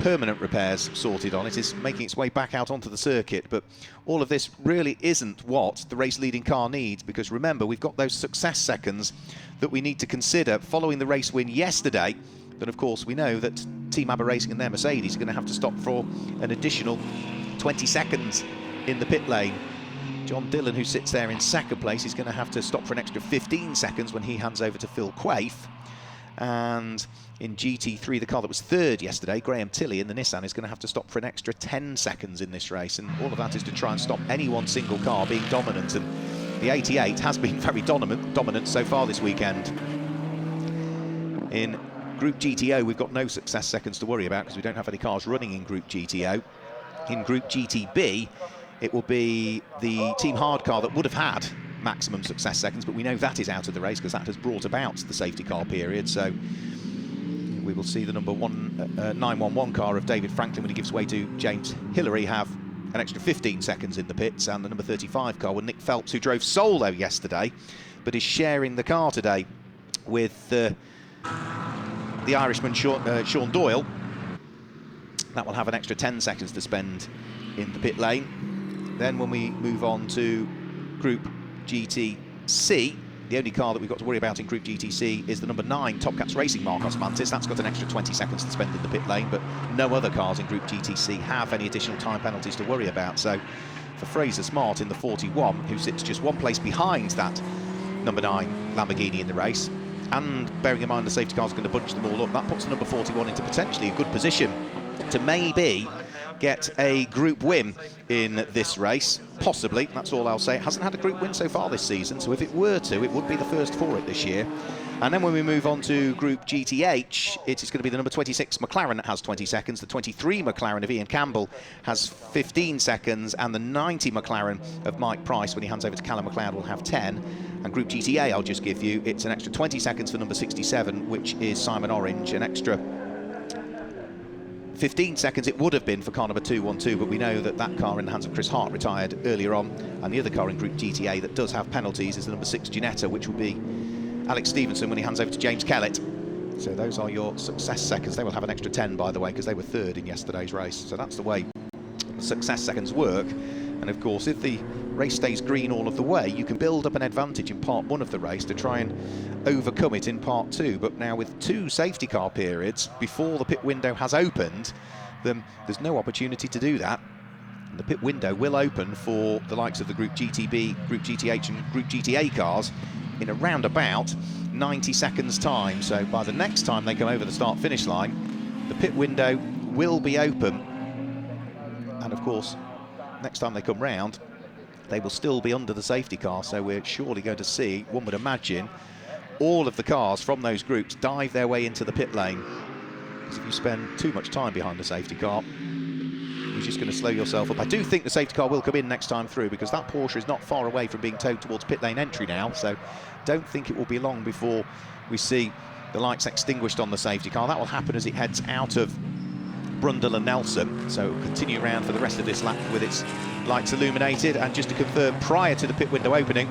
permanent repairs sorted on it, is making its way back out onto the circuit. But all of this really isn't what the race-leading car needs, because remember, we've got those success seconds that we need to consider following the race win yesterday. But of course, we know that Team ABBA Racing and their Mercedes are going to have to stop for an additional 20 seconds in the pit lane. John Dillon, who sits there in 2nd place, is going to have to stop for an extra 15 seconds when he hands over to Phil Quaife. And in GT3, the car that was third yesterday, Graham Tilley in the Nissan, is going to have to stop for an extra 10 seconds in this race. And all of that is to try and stop any one single car being dominant. And the 88 has been very dominant so far this weekend. In Group GTO, we've got no success seconds to worry about because we don't have any cars running in Group GTO. In Group GTB, it will be the Team Hard car that would have had maximum success seconds, but we know that is out of the race because that has brought about the safety car period. So we will see the number 911 car of David Franklin, when he gives way to James Hillary, have an extra 15 seconds in the pits, and the number 35 car with Nick Phelps, who drove solo yesterday but is sharing the car today with the Irishman Sean Doyle. That will have an extra 10 seconds to spend in the pit lane. Then when we move on to Group GTC, the only car that we've got to worry about in Group GTC is the number 9 Top Cats Racing Marcos Mantis. That's got an extra 20 seconds to spend in the pit lane, but no other cars in Group GTC have any additional time penalties to worry about. So for Fraser Smart in the 41, who sits just one place behind that number 9 Lamborghini in the race, and bearing in mind the safety car's going to bunch them all up, that puts the number 41 into potentially a good position to maybe get a group win in this race, possibly. That's all I'll say. It hasn't had a group win so far this season, so if it were to, it would be the first for it this year. And then when we move on to Group GTH, it is going to be the number 26 McLaren that has 20 seconds, the 23 McLaren of Ian Campbell has 15 seconds, and the 90 McLaren of Mike Price, when he hands over to Callum McLeod, will have 10. And Group GTA, I'll just give you, it's an extra 20 seconds for number 67, which is Simon Orange, an extra 15 seconds it would have been for car number 212, but we know that that car in the hands of Chris Hart retired earlier on, and the other car in Group GTA that does have penalties is the number 6 Ginetta, which will be Alex Stevenson when he hands over to James Kellett. So those are your success seconds. They will have an extra 10, by the way, because they were third in yesterday's race. So that's the way the success seconds work. And of course, if the race stays green all of the way, you can build up an advantage in part 1 of the race to try and overcome it in part 2. But now with 2 safety car periods before the pit window has opened, then there's no opportunity to do that. And the pit window will open for the likes of the Group GTB, Group GTH and Group GTA cars in around about 90 seconds time. So by the next time they come over the start-finish line, the pit window will be open. And of course, next time they come round, they will still be under the safety car. So we're surely going to see, one would imagine, all of the cars from those groups dive their way into the pit lane. Because if you spend too much time behind the safety car, you're just going to slow yourself up. I do think the safety car will come in next time through, because that Porsche is not far away from being towed towards pit lane entry now. So don't think it will be long before we see the lights extinguished on the safety car. That will happen as it heads out of Brundle and Nelson, so it will continue around for the rest of this lap with its lights illuminated. And just to confirm, prior to the pit window opening,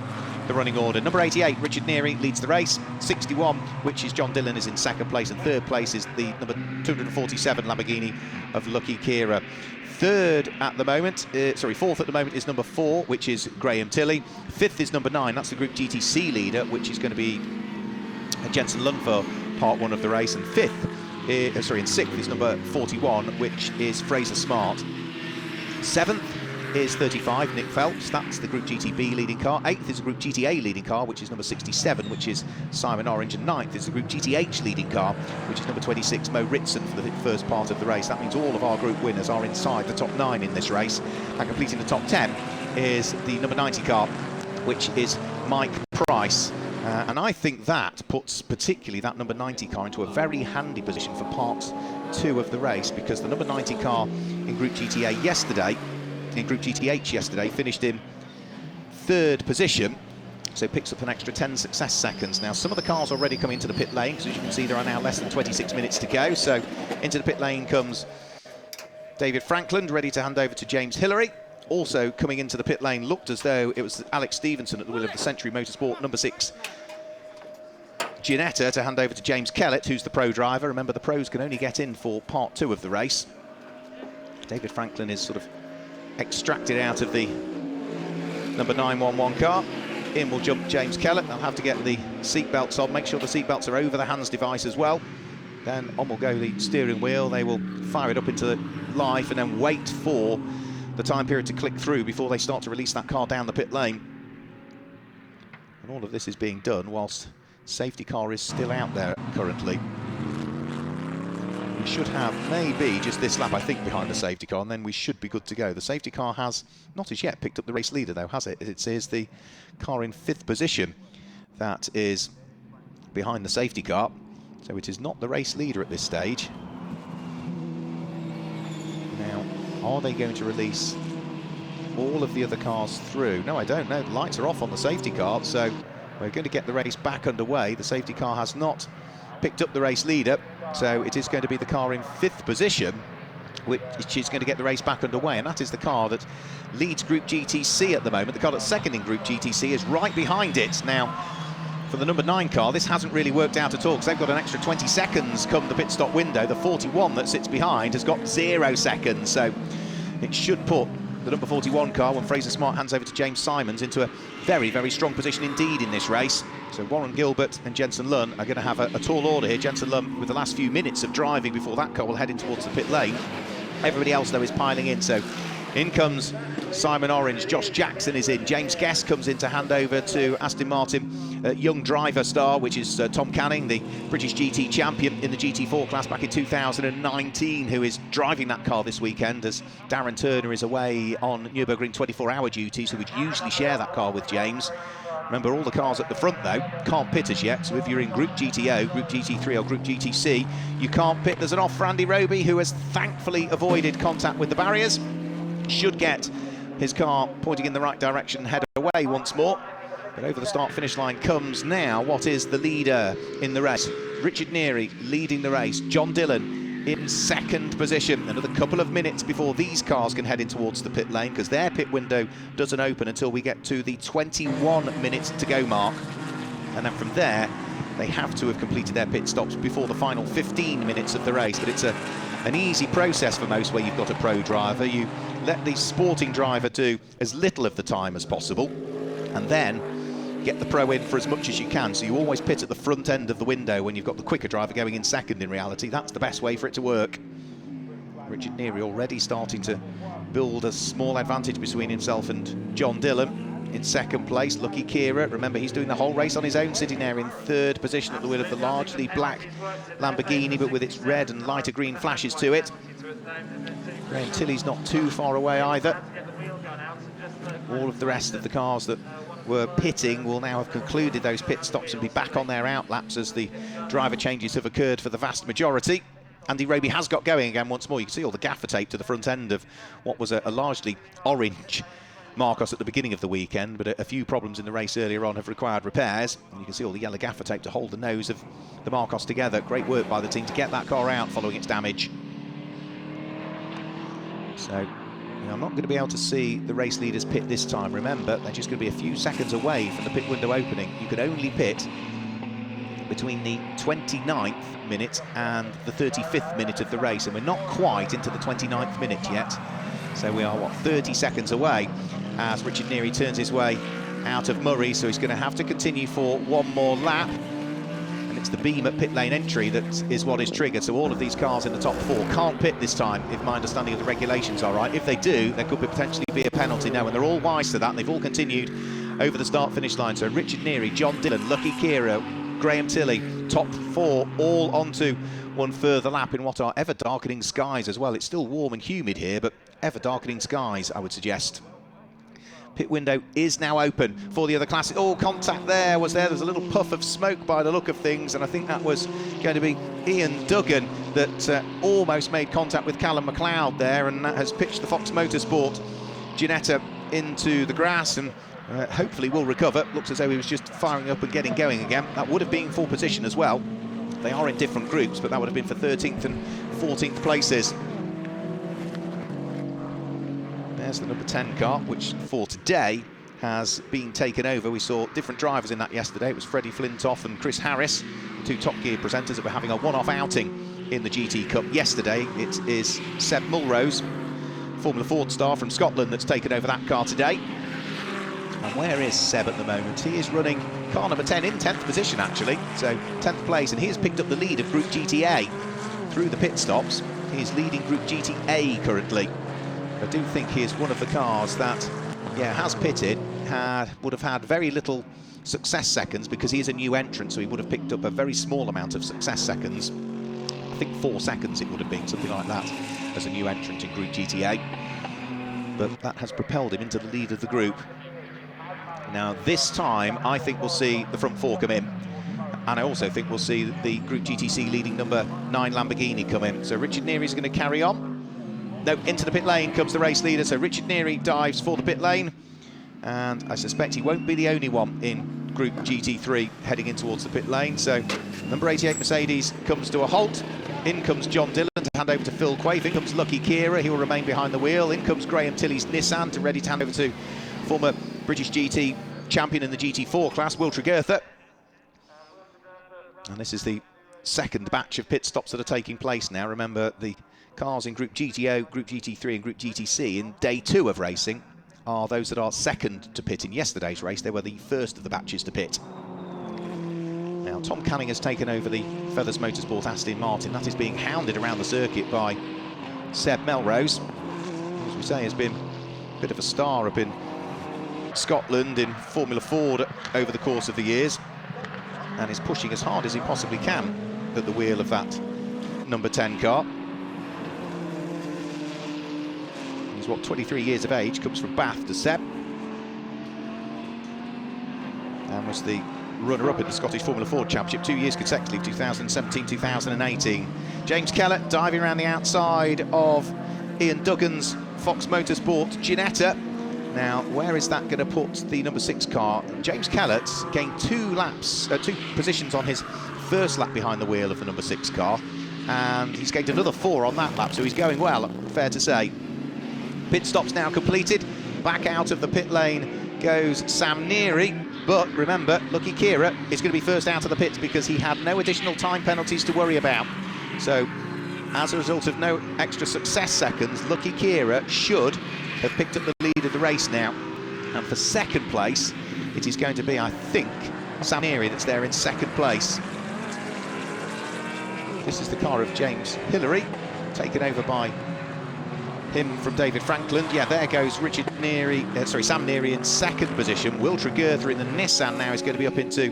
the running order: number 88 Richard Neary leads the race, 61, which is John Dillon, is in second place, and third place is the number 247 Lamborghini of Lucky Kira. Fourth at the moment is number 4, which is Graham Tilley. Fifth is number 9, that's the Group GTC leader, which is going to be Jensen Lund for part 1 of the race. And sixth is number 41, which is Fraser Smart. 7th is 35, Nick Phelps, that's the Group GTB leading car. 8th is the Group GTA leading car, which is number 67, which is Simon Orange. And 9th is the Group GTH leading car, which is number 26, Mo Ritson, for the first part of the race. That means all of our group winners are inside the top 9 in this race. And completing the top 10 is the number 90 car, which is Mike Price. And I think that puts particularly that number 90 car into a very handy position for part 2 of the race, because the number 90 car in Group GTH yesterday finished in 3rd position, so picks up an extra 10 success seconds. Now, some of the cars already come into the pit lane, because as you can see, there are now less than 26 minutes to go. So into the pit lane comes David Franklin, ready to hand over to James Hillary. Also coming into the pit lane looked as though it was Alex Stevenson at the wheel of the Century Motorsport, number 6 Ginetta, to hand over to James Kellett, who's the pro driver. Remember, the pros can only get in for part 2 of the race. David Franklin is sort of extracted out of the number 911 car. In will jump James Kellett. They'll have to get the seat belts on, make sure the seat belts are over the hands device as well. Then on will go the steering wheel. They will fire it up into life and then wait for the time period to click through before they start to release that car down the pit lane. And all of this is being done whilst Safety car is still out there currently. We should have maybe just this lap, I think, behind the safety car, and then we should be good to go. The safety car has not as yet picked up the race leader, though, has it? It is the car in 5th position that is behind the safety car. So it is not the race leader at this stage. Now, are they going to release all of the other cars through? No, I don't know. The lights are off on the safety car, so we're going to get the race back underway. The safety car has not picked up the race leader, so it is going to be the car in 5th position which is going to get the race back underway, and that is the car that leads Group GTC at the moment. The car that's second in Group GTC is right behind it. Now, for the number 9 car, this hasn't really worked out at all, because they've got an extra 20 seconds come the pit stop window. The 41 that sits behind has got 0 seconds, so it should put the number 41 car, when Fraser Smart hands over to James Simons, into a very, very strong position indeed in this race. So Warren Gilbert and Jensen Lunn are going to have a tall order here. Jensen Lunn with the last few minutes of driving before that car will head in towards the pit lane. Everybody else, though, is piling in. So in comes Simon Orange, Josh Jackson is in, James Guest comes in to hand over to Aston Martin young driver star, which is Tom Canning, the British GT champion in the GT4 class back in 2019, who is driving that car this weekend as Darren Turner is away on Nürburgring 24-hour duty, so we'd usually share that car with James. Remember, all the cars at the front, though, can't pit as yet, so if you're in Group GTO, Group GT3 or Group GTC, you can't pit. There's an off for Andy Roby, who has thankfully avoided contact with the barriers. Should get his car pointing in the right direction and head away once more. But over the start-finish line comes now what is the leader in the race. Richard Neary leading the race. John Dillon in 2nd position. Another couple of minutes before these cars can head in towards the pit lane, because their pit window doesn't open until we get to the 21 minutes to go mark. And then from there, they have to have completed their pit stops before the final 15 minutes of the race. But it's an easy process for most where you've got a pro driver. You let the sporting driver do as little of the time as possible, and then get the pro in for as much as you can. So you always pit at the front end of the window when you've got the quicker driver going in second. In reality, that's the best way for it to work. Richard Neary already starting to build a small advantage between himself and John Dillon. In 2nd place, Lucky Kira. Remember, he's doing the whole race on his own, sitting there in 3rd position at the wheel of the largely black Lamborghini, but with its red and lighter green flashes to it. Graham Tilley's not too far away either. All of the rest of the cars that were pitting will now have concluded those pit stops and be back on their out laps as the driver changes have occurred for the vast majority. Andy Roby has got going again once more. You can see all the gaffer tape to the front end of what was a largely orange Marcos at the beginning of the weekend, but a few problems in the race earlier on have required repairs. And you can see all the yellow gaffer tape to hold the nose of the Marcos together. Great work by the team to get that car out following its damage. So I'm not going to be able to see the race leaders pit this time. Remember, they're just going to be a few seconds away from the pit window opening. You can only pit between the 29th minute and the 35th minute of the race, and we're not quite into the 29th minute yet. So we are, 30 seconds away as Richard Neary turns his way out of Murray, so he's going to have to continue for one more lap. And it's the beam at pit lane entry that is what is triggered, so all of these cars in the top 4 can't pit this time, if my understanding of the regulations are right. If they do, there could potentially be a penalty now, and they're all wise to that. They've all continued over the start-finish line. So Richard Neary, John Dillon, Lucky Kira, Graham Tilley, top 4, all onto one further lap in what are ever-darkening skies as well. It's still warm and humid here, but ever-darkening skies, I would suggest. Pit window is now open for the other classes. Oh, contact there was there. There's a little puff of smoke by the look of things, and I think that was going to be Ian Duggan that almost made contact with Callum McLeod there, and that has pitched the Fox Motorsport Ginetta into the grass, and hopefully will recover. Looks as though he was just firing up and getting going again. That would have been full position as well. They are in different groups, but that would have been for 13th and 14th places. There's the number 10 car, which for today has been taken over. We saw different drivers in that yesterday. It was Freddie Flintoff and Chris Harris, the 2 Top Gear presenters that were having a one-off outing in the GT Cup yesterday. It is Seb Mulrose, Formula Ford star from Scotland, that's taken over that car today. And where is Seb at the moment? He is running car number 10 in 10th position, actually. So 10th place, and he has picked up the lead of Group GTA through the pit stops. He is leading Group GTA currently. I do think he is one of the cars that, has pitted, would have had very little success seconds because he is a new entrant, so he would have picked up a very small amount of success seconds. I think 4 seconds it would have been, something like that, as a new entrant in Group GTA. But that has propelled him into the lead of the group. Now, this time, I think we'll see the front 4 come in. And I also think we'll see the Group GTC leading number 9 Lamborghini come in. So Richard Neary is going to carry on. No, into the pit lane comes the race leader. So Richard Neary dives for the pit lane. And I suspect he won't be the only one in Group GT3 heading in towards the pit lane. So number 88 Mercedes comes to a halt. In comes John Dillon to hand over to Phil Quaife. In comes Lucky Kira, he will remain behind the wheel. In comes Graham Tilley's Nissan to ready to hand over to former British GT champion in the GT4 class, Will Tregurtha. And this is the second batch of pit stops that are taking place now. Remember, the cars in Group GTO, Group GT3 and Group GTC in day 2 of racing are those that are second to pit in yesterday's race. They were the first of the batches to pit. Now, Tom Canning has taken over the Feathers Motorsport Aston Martin. That is being hounded around the circuit by Seb Melrose. As we say, has been a bit of a star up in Scotland in Formula Ford over the course of the years, and is pushing as hard as he possibly can at the wheel of that number 10 car. He's, what, 23 years of age, comes from Bath to Seb, and was the runner-up in the Scottish Formula Ford Championship 2 years consecutively, 2017-2018. James Kellett diving around the outside of Ian Duggan's Fox Motorsport Ginetta. Now, where is that going to put the number 6 car? James Kellett gained 2 positions on his first lap behind the wheel of the number 6 car, and he's gained another 4 on that lap, so he's going well, fair to say. Pit stops now completed. Back out of the pit lane goes Sam Neary, but remember, Lucky Kira is going to be first out of the pits because he had no additional time penalties to worry about. So, as a result of no extra success seconds, Lucky Kira should have picked up the lead of the race now. And for second place, it is going to be, I think, Sam Neary that's there in second place. This is the car of James Hillary, taken over by him from David Franklin. Yeah, there goes Richard Neary, Sam Neary in second position. Will Tregurtha in the Nissan now is going to be up into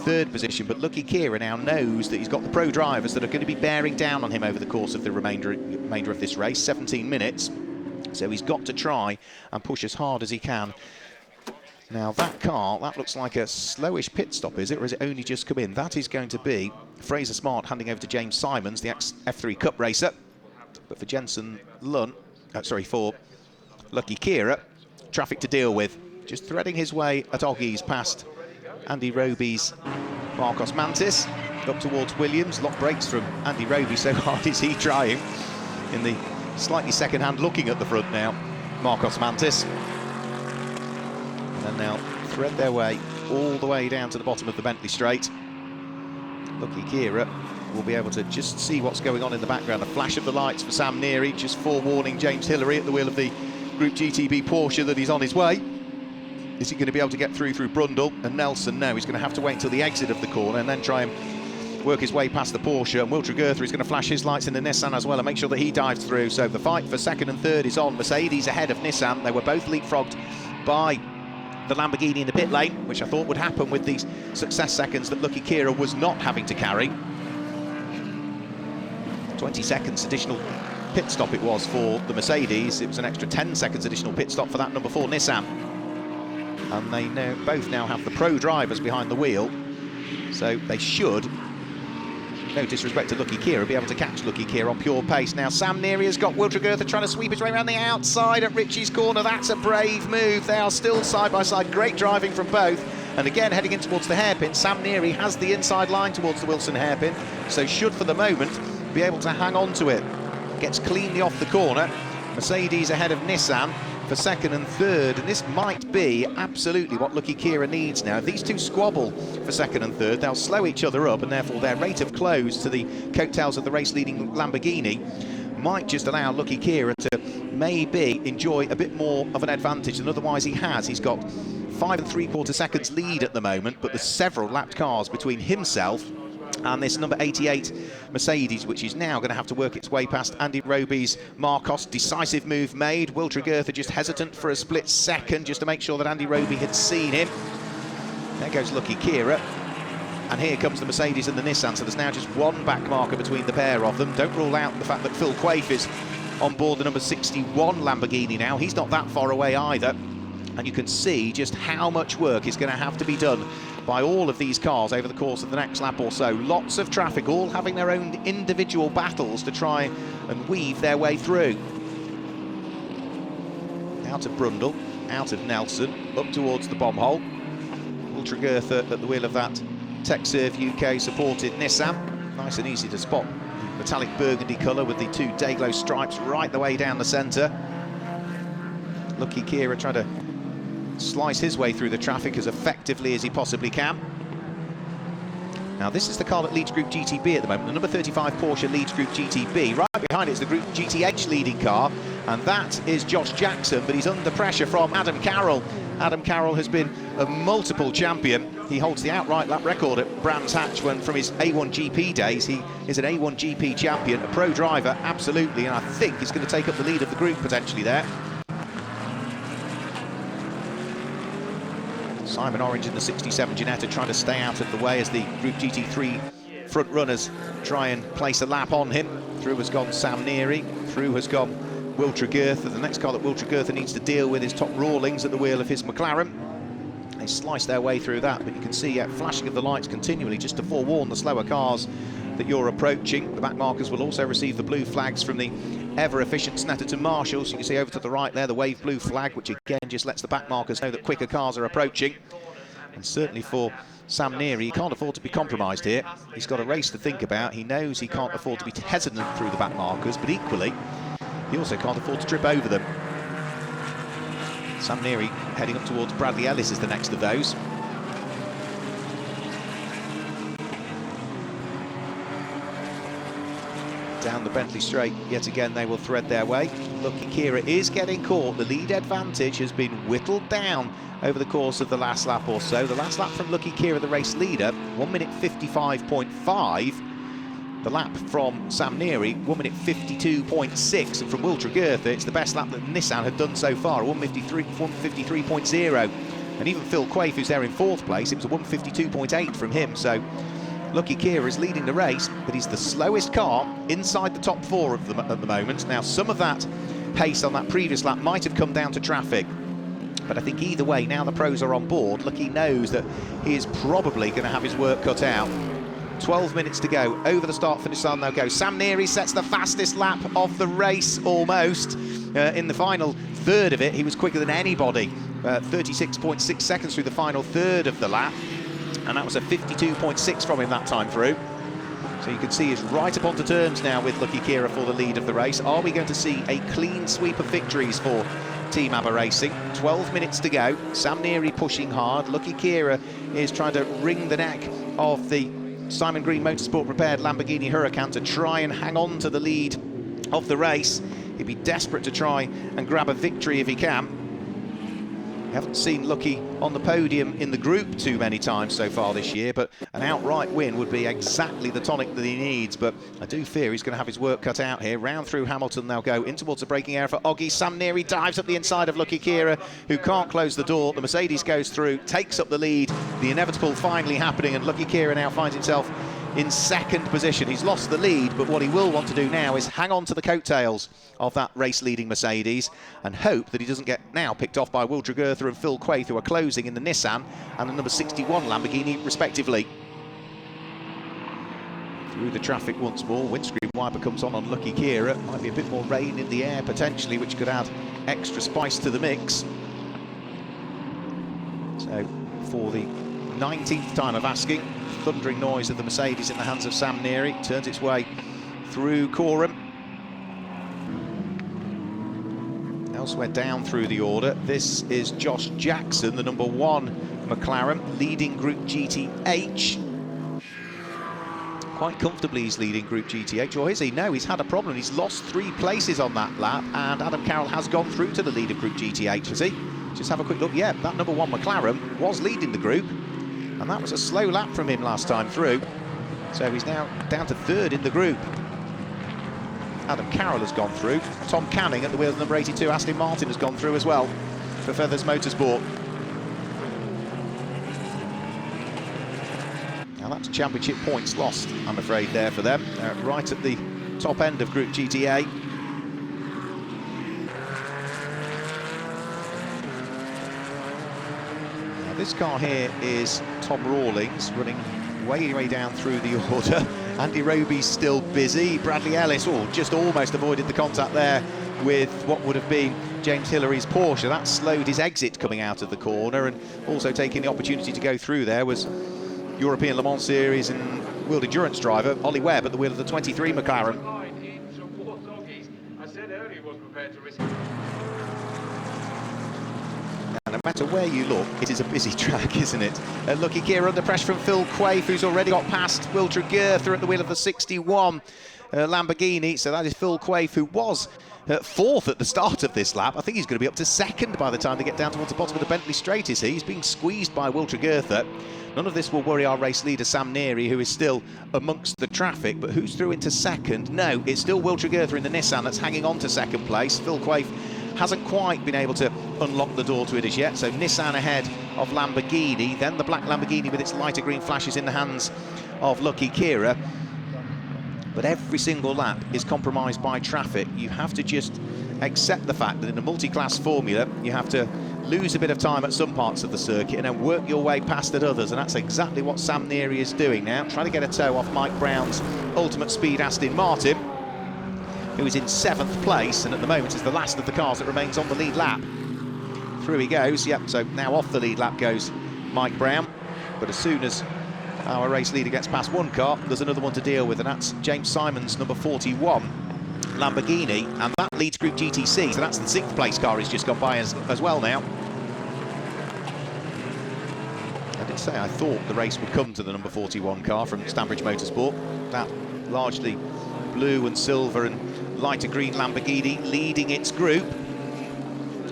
third position, but Lucky Kira now knows that he's got the pro drivers that are going to be bearing down on him over the course of the remainder of this race, 17 minutes. So he's got to try and push as hard as he can. Now that car, that looks like a slowish pit stop, is it? Or is it only just come in? That is going to be Fraser Smart handing over to James Simons, the F3 Cup racer. But for Jensen Lunt, for Lucky Kira, traffic to deal with. Just threading his way at Oggies past Andy Roby's Marcos Mantis, up towards Williams. Lock brakes from Andy Roby, so hard is he trying. In the slightly second-hand looking at the front now, Marcos Mantis. And then now thread their way all the way down to the bottom of the Bentley Straight. Lucky Kira will be able to just see what's going on in the background. A flash of the lights for Sam Neary, just forewarning James Hillary at the wheel of the Group GTB Porsche that he's on his way. Is he going to be able to get through Brundle and Nelson? No, he's going to have to wait until the exit of the corner and then try and work his way past the Porsche. And Will Tregurtha is going to flash his lights in the Nissan as well and make sure that he dives through. So the fight for second and third is on. Mercedes ahead of Nissan. They were both leapfrogged by the Lamborghini in the pit lane, which I thought would happen with these success seconds that Lucky Kira was not having to carry. 20 seconds additional pit stop it was for the Mercedes. It was an extra 10 seconds additional pit stop for that number 4 Nissan. And they both now have the pro drivers behind the wheel, so they should, no disrespect to Lucky Kira, be able to catch Lucky Kira on pure pace. Now Sam Neary has got Will Tregurtha trying to sweep his way around the outside at Richie's corner. That's a brave move. They are still side by side. Great driving from both. And again, heading in towards the hairpin, Sam Neary has the inside line towards the Wilson hairpin, so should for the moment be able to hang on to it. Gets cleanly off the corner. Mercedes ahead of Nissan for second and third, and this might be absolutely what Lucky Kira needs now. If these two squabble for second and third, they'll slow each other up, and therefore their rate of close to the coattails of the race-leading Lamborghini might just allow Lucky Kira to maybe enjoy a bit more of an advantage than otherwise he has. He's got 5 3/4 seconds lead at the moment, but there's several lapped cars between himself and this number 88 Mercedes, which is now going to have to work its way past Andy Roby's Marcos. Decisive move made. Will Tregurtha just hesitant for a split second just to make sure that Andy Roby had seen him. There goes Lucky Kira. And here comes the Mercedes and the Nissan, so there's now just one back marker between the pair of them. Don't rule out the fact that Phil Quaife is on board the number 61 Lamborghini now. He's not that far away either. And you can see just how much work is going to have to be done by all of these cars over the course of the next lap or so. Lots of traffic, all having their own individual battles to try and weave their way through. Out of Brundle, out of Nelson, up towards the bomb hole. Ultragertha at the wheel of that TechServe UK supported Nissan. Nice and easy to spot. Metallic burgundy colour with the two Dayglow stripes right the way down the centre. Lucky Kira trying to slice his way through the traffic as effectively as he possibly can. Now this is the car that leads Group GTB at the moment, the number 35 Porsche leads Group GTB. Right behind it is the Group GTH leading car, and that is Josh Jackson, but he's under pressure from Adam Carroll. Adam Carroll has been a multiple champion. He holds the outright lap record at Brands Hatch when from his A1 GP days. He is an A1 GP champion, a pro driver, absolutely, and I think he's going to take up the lead of the group potentially there. Simon Orange in the 67 Ginetta trying to stay out of the way as the Group GT3 front runners try and place a lap on him. Through has gone Sam Neary, through has gone Wiltragertha. The next car that Wiltragertha needs to deal with is Top Rawlings at the wheel of his McLaren. They slice their way through that, but you can see flashing of the lights continually just to forewarn the slower cars that you're approaching. The back markers will also receive the blue flags from the ever-efficient Snetterton marshals. You can see over to the right there the wave blue flag, which again just lets the back markers know that quicker cars are approaching. And certainly for Sam Neary, he can't afford to be compromised here. He's got a race to think about. He knows he can't afford to be hesitant through the back markers, but equally he also can't afford to trip over them. Sam Neary heading up towards Bradley Ellis is the next of those. Down the Bentley straight, yet again they will thread their way. Lucky Kira is getting caught. The lead advantage has been whittled down over the course of the last lap or so. The last lap from Lucky Kira, the race leader, 1 minute 55.5. The lap from Sam Neary, 1 minute 52.6, and from Wiltragertha, it's the best lap that Nissan had done so far, 153.0. And even Phil Quaife, who's there in fourth place, it was a 152.8 from him. So Lucky Kira is leading the race, but he's the slowest car inside the top four of them at the moment. Now, some of that pace on that previous lap might have come down to traffic, but I think either way, now the pros are on board, Lucky knows that he is probably going to have his work cut out. 12 minutes to go. Over the start-finish line they'll go. Sam Neary sets the fastest lap of the race, almost. In the final third of it, he was quicker than anybody. 36.6 seconds through the final third of the lap. And that was a 52.6 from him that time through. So you can see he's right up onto terms now with Lucky Kira for the lead of the race. Are we going to see a clean sweep of victories for Team ABBA Racing? 12 minutes to go. Sam Neary pushing hard. Lucky Kira is trying to wring the neck of the Simon Green Motorsport prepared Lamborghini Huracan to try and hang on to the lead of the race. He'd be desperate to try and grab a victory if he can. We haven't seen Lucky on the podium in the group too many times so far this year, but an outright win would be exactly the tonic that he needs. But I do fear he's going to have his work cut out here. Round through Hamilton they'll go in towards the braking area for Oggy. Sam Neary dives up the inside of Lucky Kira, who can't close the door. The Mercedes goes through, takes up the lead. The inevitable finally happening, and Lucky Kira now finds himself in second position. He's lost the lead, but what he will want to do now is hang on to the coattails of that race-leading Mercedes and hope that he doesn't get now picked off by Wiltragertha and Phil Quaife, who are closing in the Nissan and the number 61 Lamborghini, respectively. Through the traffic once more, windscreen wiper comes on Lucky Kira. Might be a bit more rain in the air, potentially, which could add extra spice to the mix. So, for the 19th time of asking, thundering noise of the Mercedes in the hands of Sam Neary turns its way through Coram. Elsewhere down through the order, this is Josh Jackson, the number 1 McLaren, leading Group GTH. Quite comfortably he's leading Group GTH, or is he? No, he's had a problem. He's lost 3 places on that lap, and Adam Carroll has gone through to the lead of Group GTH, has he? Just have a quick look. Yeah, that number 1 McLaren was leading the group, and that was a slow lap from him last time through. So he's now down to 3rd in the group. Adam Carroll has gone through. Tom Canning at the wheel of number 82, Aston Martin, has gone through as well for Feathers Motorsport. that's championship points lost, I'm afraid, there for them. Right at the top end of Group GTA. Now, this car here is Tom Rawlings, running way down through the order. Andy Roby's still busy. Bradley Ellis, just almost avoided the contact there with what would have been James Hillary's Porsche. That slowed his exit coming out of the corner, and also taking the opportunity to go through there was European Le Mans Series and World Endurance driver Ollie Webb at the wheel of the 23 McLaren. And no matter where you look, it is a busy track, isn't it? Lucky Kira under pressure from Phil Quaife, who's already got past Will Tregeartha at the wheel of the 61 Lamborghini. So that is Phil Quaife, who was fourth at the start of this lap. I think he's going to be up to second by the time they get down towards the bottom of the Bentley Straight, is he? He's being squeezed by Will Tregeartha. None of this will worry our race leader, Sam Neary, who is still amongst the traffic. But who's through into second? No, it's still Will Tregeartha in the Nissan that's hanging on to second place. Phil Quaife hasn't quite been able to unlock the door to it as yet. So Nissan ahead of Lamborghini. Then the black Lamborghini with its lighter green flashes in the hands of Lucky Kira. But every single lap is compromised by traffic. You have to just accept the fact that in a multi-class formula, you have to lose a bit of time at some parts of the circuit and then work your way past at others, and that's exactly what Sam Neary is doing now, trying to get a toe off Mike Brown's Ultimate Speed Aston Martin, who is in 7th place, and at the moment is the last of the cars that remains on the lead lap. Through he goes, yep, so now off the lead lap goes Mike Brown, but as soon as our race leader gets past one car, there's another one to deal with, and that's James Simon's number 41 Lamborghini, and that leads Group GTC, so that's the 6th place car he's just gone by as well now. I did say I thought the race would come to the number 41 car from Stanbridge Motorsport, that largely blue and silver and lighter green Lamborghini leading its group.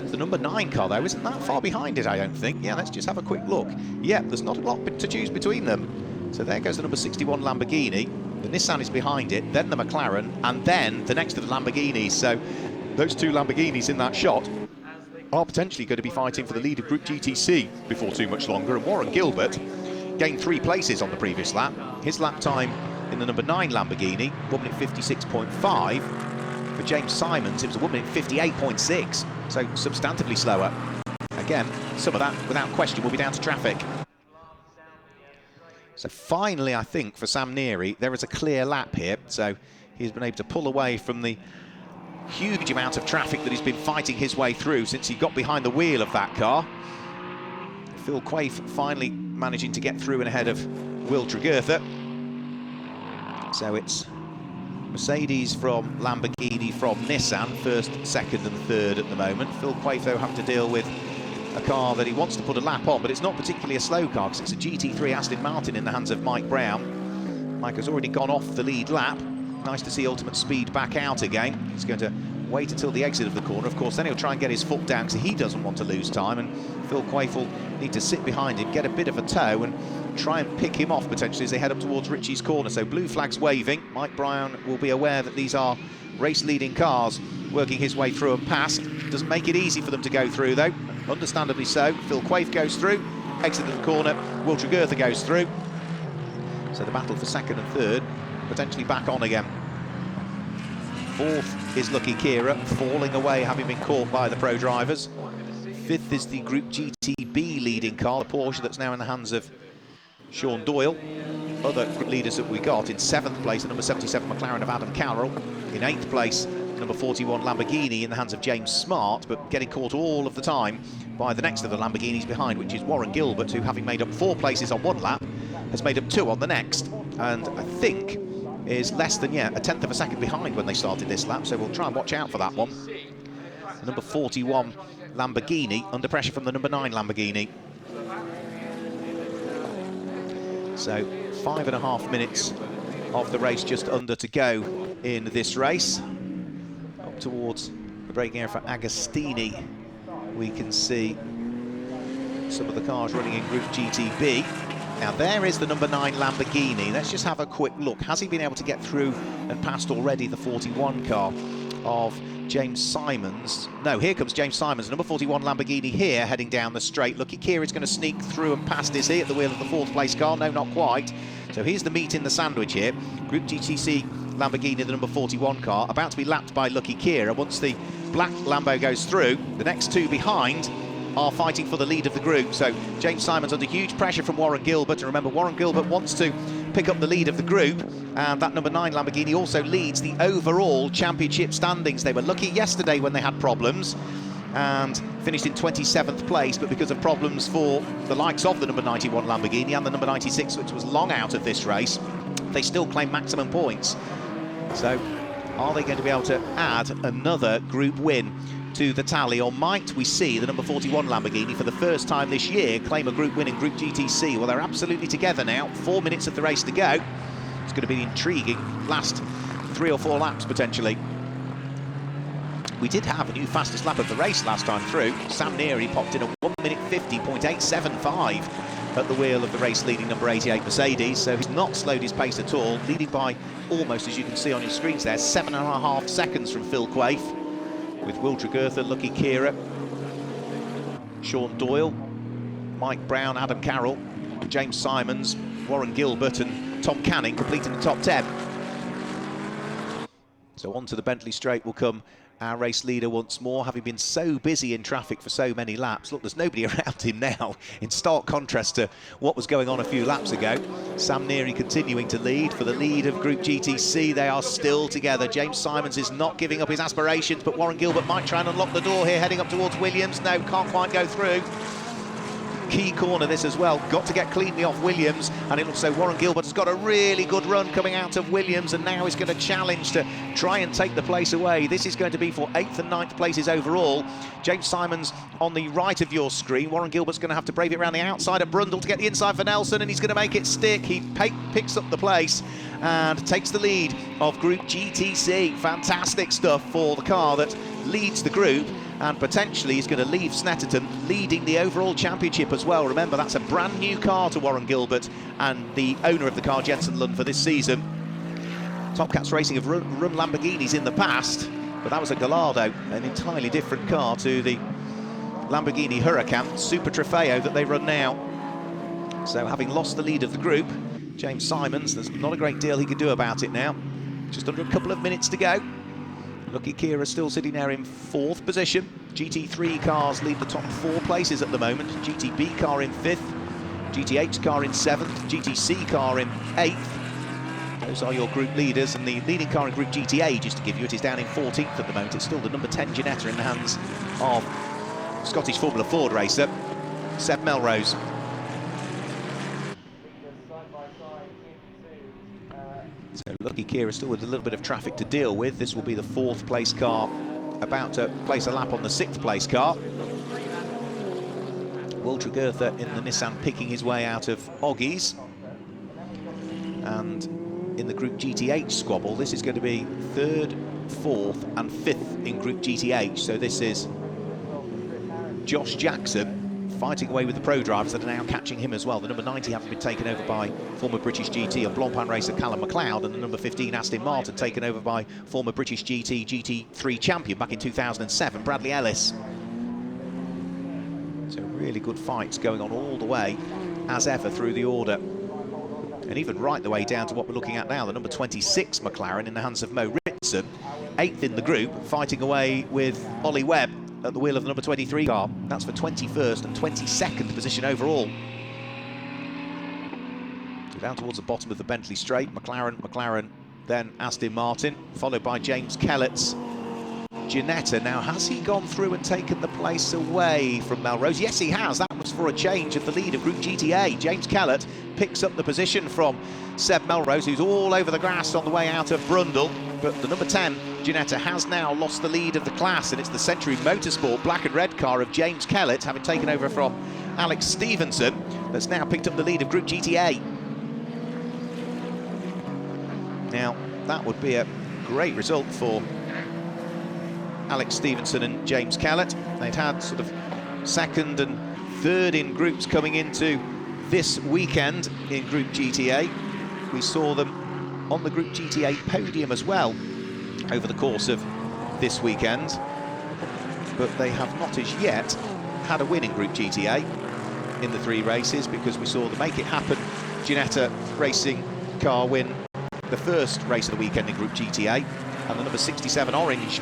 The number 9 car, though, isn't that far behind it, I don't think. Yeah, let's just have a quick look. Yeah, there's not a lot to choose between them. So there goes the number 61 Lamborghini. The Nissan is behind it, then the McLaren, and then the next of the Lamborghinis. So those two Lamborghinis in that shot are potentially going to be fighting for the lead of Group GTC before too much longer. And Warren Gilbert gained 3 places on the previous lap. His lap time in the number 9 Lamborghini, 1 minute 56.5. For James Simons, it was a 1 minute 58.6, so substantively slower. Again, some of that, without question, will be down to traffic. So finally, I think, for Sam Neary, there is a clear lap here. So he's been able to pull away from the huge amount of traffic that he's been fighting his way through since he got behind the wheel of that car. Phil Quaife finally managing to get through and ahead of Will Tregeartha. So it's Mercedes from Lamborghini from Nissan, first, second and third at the moment. Phil Quaife, though, having to deal with a car that he wants to put a lap on, but it's not particularly a slow car because it's a GT3 Aston Martin in the hands of Mike Brown. Mike has already gone off the lead lap. Nice to see Ultimate Speed back out again. He's going to wait until the exit of the corner. Of course, then he'll try and get his foot down because he doesn't want to lose time, and Phil Quaife will need to sit behind him, get a bit of a toe and try and pick him off potentially as they head up towards Ritchie's corner. So blue flags waving. Mike Brown will be aware that these are race-leading cars working his way through and past. Doesn't make it easy for them to go through, though. Understandably so. Phil Quaife goes through, exit of the corner. Will Tregeartha goes through. So the battle for second and third potentially back on again. Fourth is Lucky Kira, falling away, having been caught by the pro drivers. Fifth is the Group GTB leading car, the Porsche that's now in the hands of Sean Doyle. Other leaders that we got: in 7th place, the number 77 McLaren of Adam Carroll. In 8th place, number 41 Lamborghini in the hands of James Smart, but getting caught all of the time by the next of the Lamborghinis behind, which is Warren Gilbert, who, having made up 4 places on one lap, has made up 2 on the next, and I think is less than, a 1/10 of a second behind when they started this lap, so we'll try and watch out for that one. The number 41 Lamborghini under pressure from the number 9 Lamborghini. So 5.5 minutes of the race just under to go in this race. Up towards the braking area for Agostini, we can see some of the cars running in Group GTB. Now there is the number 9 Lamborghini. Let's just have a quick look. Has he been able to get through and past already the 41 car of James Simons? No, here comes James Simons, number 41 Lamborghini here, heading down the straight. Lucky Kira is going to sneak through and past. Is he at the wheel of the 4th place car? No, not quite. So here's the meat in the sandwich here. Group GTC Lamborghini, the number 41 car, about to be lapped by Lucky Kira. Once the black Lambo goes through, the next two behind are fighting for the lead of the group. So James Simons under huge pressure from Warren Gilbert. And remember, Warren Gilbert wants to pick up the lead of the group. And that number 9 Lamborghini also leads the overall championship standings. They were lucky yesterday when they had problems and finished in 27th place, but because of problems for the likes of the number 91 Lamborghini and the number 96, which was long out of this race, they still claim maximum points. So are they going to be able to add another group win to the tally, or might we see the number 41 Lamborghini for the first time this year claim a group win in Group GTC? Well, they're absolutely together now, 4 minutes of the race to go. It's going to be intriguing last 3 or 4 laps potentially. We did have a new fastest lap of the race last time through. Sam Neary popped in a 1:50.875 at the wheel of the race leading number 88 Mercedes, so he's not slowed his pace at all, leading by almost, as you can see on your screens there, 7.5 seconds from Phil Quaife, with Will Tregurtha, Lucky Kira, Sean Doyle, Mike Brown, Adam Carroll, James Simons, Warren Gilbert and Tom Canning completing the top 10. So onto the Bentley Straight will come our race leader once more, having been so busy in traffic for so many laps. Look, there's nobody around him now, in stark contrast to what was going on a few laps ago. Sam Neary continuing to lead. For the lead of Group GTC, they are still together. James Simons is not giving up his aspirations, but Warren Gilbert might try and unlock the door here, heading up towards Williams. No, can't quite go through. Key corner this as well, got to get cleanly off Williams, and it looks so Warren Gilbert has got a really good run coming out of Williams, and now he's going to challenge to try and take the place away. This is going to be for 8th and 9th places overall. James Simons on the right of your screen. Warren Gilbert's going to have to brave it around the outside of Brundle to get the inside for Nelson, and he's going to make it stick. He picks up the place and takes the lead of Group GTC. Fantastic stuff for the car that leads the group, and potentially is going to leave Snetterton leading the overall championship as well. Remember, that's a brand new car to Warren Gilbert and the owner of the car, Jensen Lund, for this season. Top Cats Racing have run Lamborghinis in the past, but that was a Gallardo, an entirely different car to the Lamborghini Huracan Super Trofeo that they run now. So having lost the lead of the group, James Simons, there's not a great deal he can do about it now. Just under a couple of minutes to go. Lucky Kira still sitting there in 4th position. GT3 cars lead the top 4 places at the moment. GTB car in 5th, GTH car in 7th, GTC car in 8th. Those are your group leaders, and the leading car in Group GTA, just to give you, it is down in 14th at the moment. It's still the number 10 Ginetta in the hands of Scottish Formula Ford racer Seb Melrose. So Lucky Kira still with a little bit of traffic to deal with. This will be the 4th place car about to place a lap on the 6th place car. Will Tregurtha in the Nissan picking his way out of Oggies. And in the Group GTH squabble, this is going to be 3rd, 4th and 5th in Group GTH. So this is Josh Jackson fighting away with the pro drivers that are now catching him as well. The number 90 having been taken over by former British GT and Blancpain racer Callum McLeod, and the number 15 Aston Martin taken over by former British GT3 champion back in 2007 Bradley Ellis. So really good fights going on all the way as ever through the order, and even right the way down to what we're looking at now, the number 26 McLaren in the hands of Mo Ritson, 8th in the group, fighting away with Ollie Webb at the wheel of the number 23 car. That's for 21st and 22nd position overall. So down towards the bottom of the Bentley Straight, McLaren, then Aston Martin, followed by James Kellett's Ginetta. Now, has he gone through and taken the place away from Melrose? Yes, he has. That was for a change of the lead of Group GTA. James Kellett picks up the position from Seb Melrose, who's all over the grass on the way out of Brundle. But the number 10 Ginetta has now lost the lead of the class, and it's the Century Motorsport black and red car of James Kellett, having taken over from Alex Stevenson, that's now picked up the lead of Group GTA. Now, that would be a great result for Alex Stevenson and James Kellett. They'd had sort of 2nd and 3rd in groups coming into this weekend in Group GTA. We saw them on the Group GTA podium as well over the course of this weekend, but they have not as yet had a win in Group GTA in the 3 races, because we saw the Make It Happen Ginetta racing car win the first race of the weekend in Group GTA, and the number 67 Orange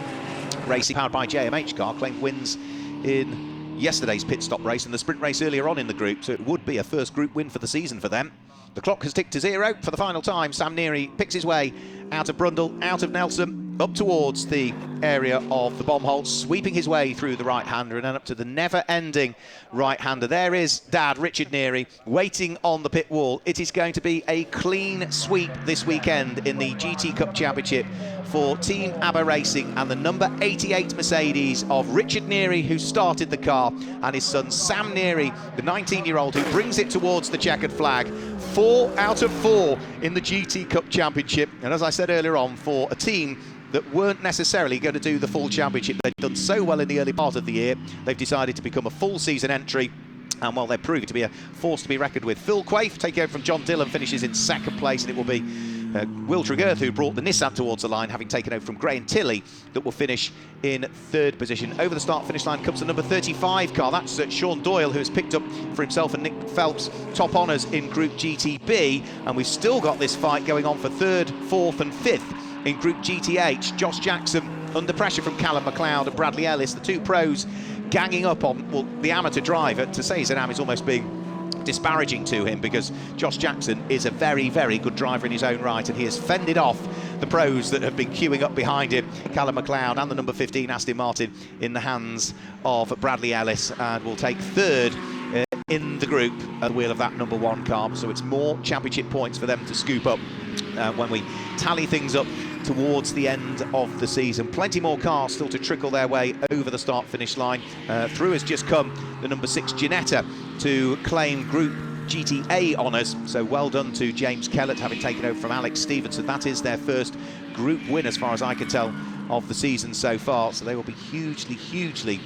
Racing, powered by JMH car, claimed wins in yesterday's pit stop race and the sprint race earlier on in the group, so it would be a first group win for the season for them. The clock has ticked to 0 for the final time. Sam Neary picks his way out of Brundle, out of Nelson, up towards the area of the Bomholt, sweeping his way through the right-hander and then up to the never-ending right-hander. There is Dad, Richard Neary, waiting on the pit wall. It is going to be a clean sweep this weekend in the GT Cup Championship for Team ABBA Racing and the number 88 Mercedes of Richard Neary, who started the car, and his son Sam Neary, the 19-year-old, who brings it towards the checkered flag. 4 out of 4 in the GT Cup Championship, and as I said earlier on, for a team that weren't necessarily going to do the full championship. They'd done so well in the early part of the year, they've decided to become a full season entry, and well, they're proving to be a force to be reckoned with. Phil Quaife, taking over from John Dillon, finishes in second place, and it will be Will Tregerth, who brought the Nissan towards the line, having taken over from Graham Tilley, that will finish in third position. Over the start-finish line comes the number 35 car. That's Sean Doyle, who has picked up for himself and Nick Phelps top honours in Group GTB, and we've still got this fight going on for third, fourth and fifth in Group GTH. Josh Jackson under pressure from Callum McLeod and Bradley Ellis, the two pros ganging up on, well, the amateur driver. To say he's an am is almost being disparaging to him, because Josh Jackson is a very, very good driver in his own right, and he has fended off the pros that have been queuing up behind him, Callum McLeod and the number 15 Aston Martin, in the hands of Bradley Ellis, and will take third in the group at the wheel of that number 1 car. So it's more championship points for them to scoop up when we tally things up towards the end of the season. Plenty more cars still to trickle their way over the start-finish line. Through has just come the number 6 Ginetta to claim Group GTA honours, so well done to James Kellett, having taken over from Alex Stevenson. That is their first group win, as far as I can tell, of the season so far, so they will be hugely, hugely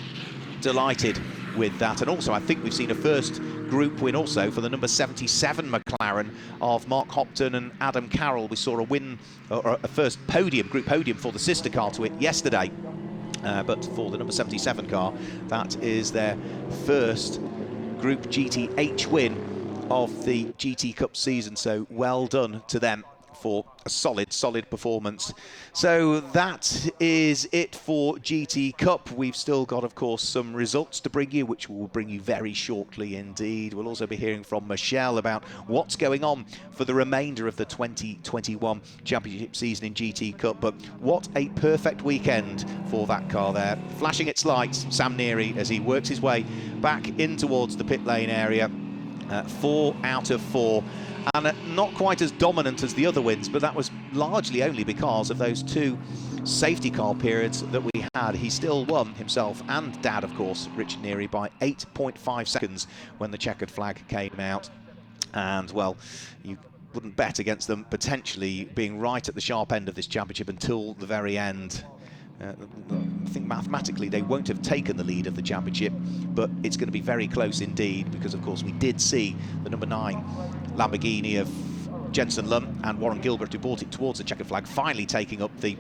delighted with that. And also, I think we've seen a first group win also for the number 77 McLaren of Mark Hopton and Adam Carroll. We saw a win, or a first podium, group podium for the sister car to it yesterday. But for the number 77 car, that is their first Group GTH win of the GT Cup season. So well done to them for a solid performance. So that is it for GT Cup. We've still got, of course, some results to bring you, which we'll bring you very shortly indeed. We'll also be hearing from Michelle about what's going on for the remainder of the 2021 championship season in GT Cup. But what a perfect weekend for that car there. Flashing its lights, Sam Neary, as he works his way back in towards the pit lane area. 4 out of 4. And not quite as dominant as the other wins, but that was largely only because of those 2 safety car periods that we had. He still won himself, and Dad, of course, Richard Neary, by 8.5 seconds when the checkered flag came out. And, well, you wouldn't bet against them potentially being right at the sharp end of this championship until the very end. I think mathematically they won't have taken the lead of the championship, but it's going to be very close indeed, because of course we did see the number 9 Lamborghini of Jensen Lum and Warren Gilbert, who brought it towards the checkered flag, finally taking up the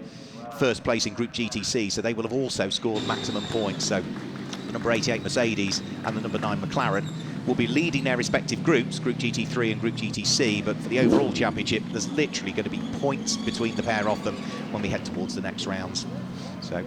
first place in Group GTC, so they will have also scored maximum points. So the number 88 Mercedes and the number 9 McLaren will be leading their respective groups, Group GT3 and Group GTC, but for the overall championship there's literally going to be points between the pair of them when we head towards the next rounds. So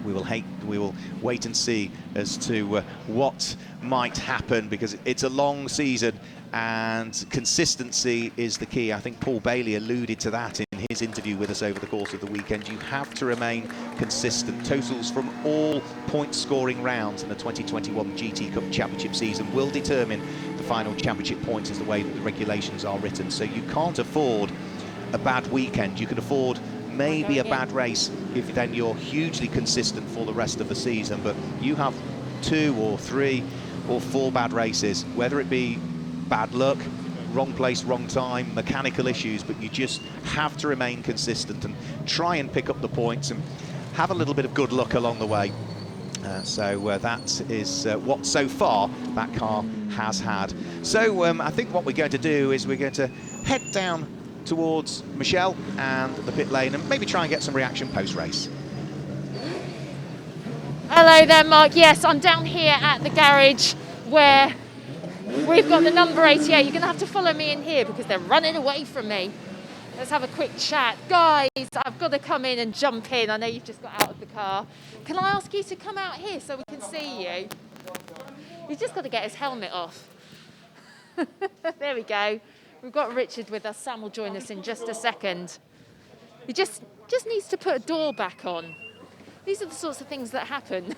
we will wait and see as to what might happen, because it's a long season and consistency is the key. I think Paul Bailey alluded to that in his interview with us over the course of the weekend. You have to remain consistent. Totals from all point-scoring rounds in the 2021 GT Cup Championship season will determine the final championship points, as the way that the regulations are written. So you can't afford a bad weekend. You can afford maybe a bad race if then you're hugely consistent for the rest of the season, but you have 2 or 3 or 4 bad races, whether it be bad luck, wrong place, wrong time, mechanical issues, but you just have to remain consistent and try and pick up the points and have a little bit of good luck along the way. So that is what so far that car has had. So I think what we're going to do is we're going to head down towards Michelle and the pit lane and maybe try and get some reaction post-race.
Hello there, Mark. Yes, I'm down here at the garage where We've got the number 88. You're going to have to follow me in here because they're running away from me. Let's have a quick chat. Guys, I've got to come in and jump in. I know you've just got out of the car. Can I ask you to come out here so we can see you? He's just got to get his helmet off. There we go. We've got Richard with us. Sam will join us in just a second. He just needs to put a door back on. These are the sorts of things that happen.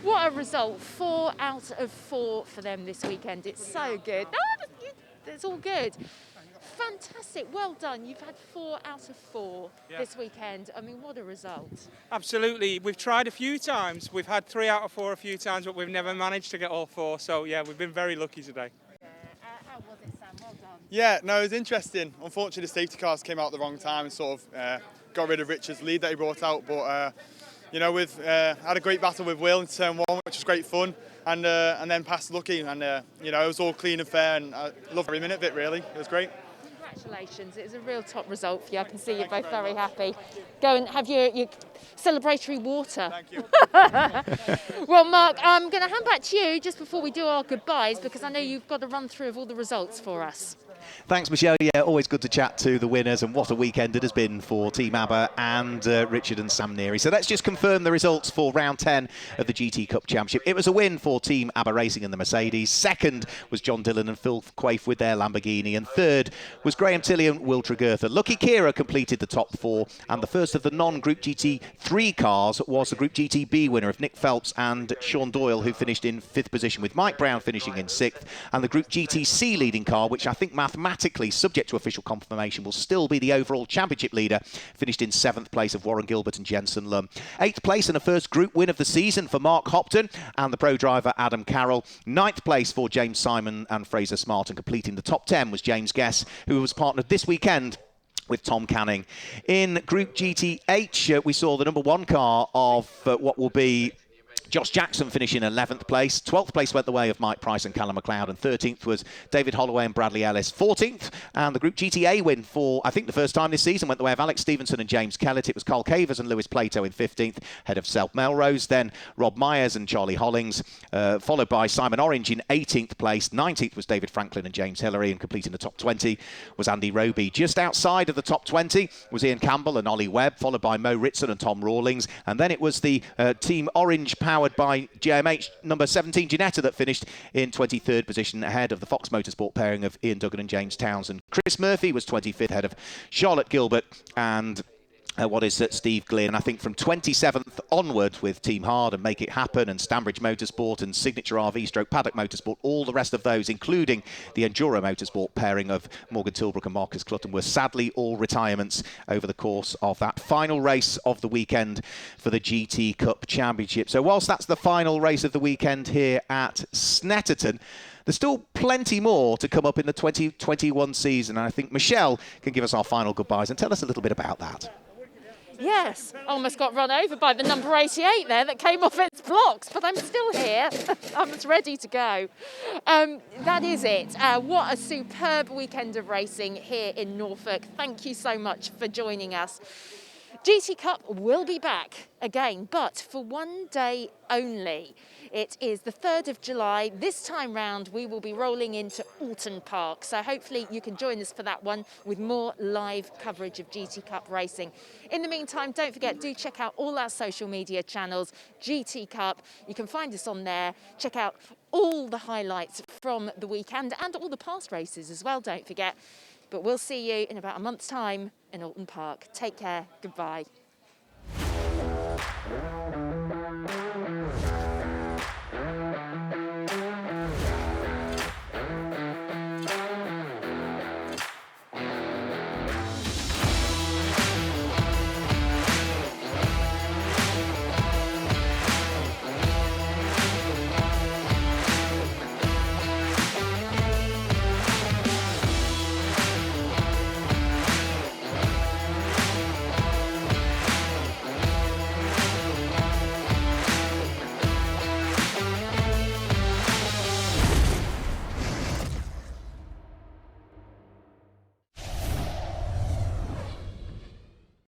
What a result. 4 out of 4 for them this weekend. It's so good. No, it's all good. Fantastic. Well done. You've had 4 out of 4 this weekend. I mean, what a result.
Absolutely. We've tried a few times. We've had 3 out of 4 a few times, but we've never managed to get all 4. So, yeah, we've been very lucky today.
Yeah. How was it, Sam? Well done.
Yeah, no, it was interesting. Unfortunately, the safety cars came out at the wrong time and sort of got rid of Richard's lead that he brought out. But, you know, we've had a great battle with Will in turn 1, which was great fun. And then past Lucky. And, you know, it was all clean and fair. And I loved every minute of it, really. It was great.
Congratulations. It was a real top result for you. I can see you're both very happy. Go and have your celebratory water.
Thank you.
Well, Mark, I'm going to hand back to you just before we do our goodbyes because I know you've got a run through of all the results for us.
Thanks, Michelle. Yeah, always good to chat to the winners, and what a weekend it has been for Team ABBA and Richard and Sam Neary. So let's just confirm the results for round 10 of the GT Cup Championship. It was a win for Team ABBA Racing and the Mercedes. Second was John Dillon and Phil Quaife with their Lamborghini. And third was Graham Tilley and Will Tregurtha. Lucky Kira completed the top 4. And the first of the non-Group GT3 cars was the Group GTB winner of Nick Phelps and Sean Doyle, who finished in 5th position, with Mike Brown finishing in 6th. And the Group GTC leading car, which I think mathematically, subject to official confirmation, will still be the overall championship leader, finished in 7th place of Warren Gilbert and Jensen Lum. 8th place and a first group win of the season for Mark Hopton and the pro driver Adam Carroll. 9th place for James Simon and Fraser Smart, and completing the top 10 was James Guess, who was partnered this weekend with Tom Canning. In Group GTH, we saw the number 1 car of what will be Josh Jackson finishing 11th place. 12th place went the way of Mike Price and Callum McLeod, and 13th was David Holloway and Bradley Ellis. 14th, and the Group GTA win for, I think, the first time this season, went the way of Alex Stevenson and James Kellett. It was Carl Cavers and Lewis Plato in 15th, head of Self Melrose. Then Rob Myers and Charlie Hollings, followed by Simon Orange in 18th place. 19th was David Franklin and James Hillary, and completing the top 20 was Andy Roby. Just outside of the top 20 was Ian Campbell and Ollie Webb, followed by Mo Ritson and Tom Rawlings. And then it was the Team Orange powered by JMH number 17 Ginetta that finished in 23rd position, ahead of the Fox Motorsport pairing of Ian Duggan and James Townsend. Chris Murphy was 25th, ahead of Charlotte Gilbert and Steve Glynn. And I think from 27th onward, with Team Hard and Make It Happen and Stanbridge Motorsport and Signature RV stroke Paddock Motorsport, all the rest of those, including the Enduro Motorsport pairing of Morgan Tilbrook and Marcus Clutton, were sadly all retirements over the course of that final race of the weekend for the GT Cup Championship. So whilst that's the final race of the weekend here at Snetterton, there's still plenty more to come up in the 2021 season. And I think Michelle can give us our final goodbyes and tell us a little bit about that.
Yes, almost got run over by the number 88 there that came off its blocks, but I'm still here. I'm ready to go. That is it. What a superb weekend of racing here in Norfolk. Thank you so much for joining us. GT Cup will be back again, but for one day only. It is the 3rd of July. This time round, we will be rolling into Alton Park. So hopefully you can join us for that one with more live coverage of GT Cup racing. In the meantime, don't forget, do check out all our social media channels, GT Cup. You can find us on there. Check out all the highlights from the weekend and all the past races as well, don't forget. But we'll see you in about a month's time in Alton Park. Take care. Goodbye.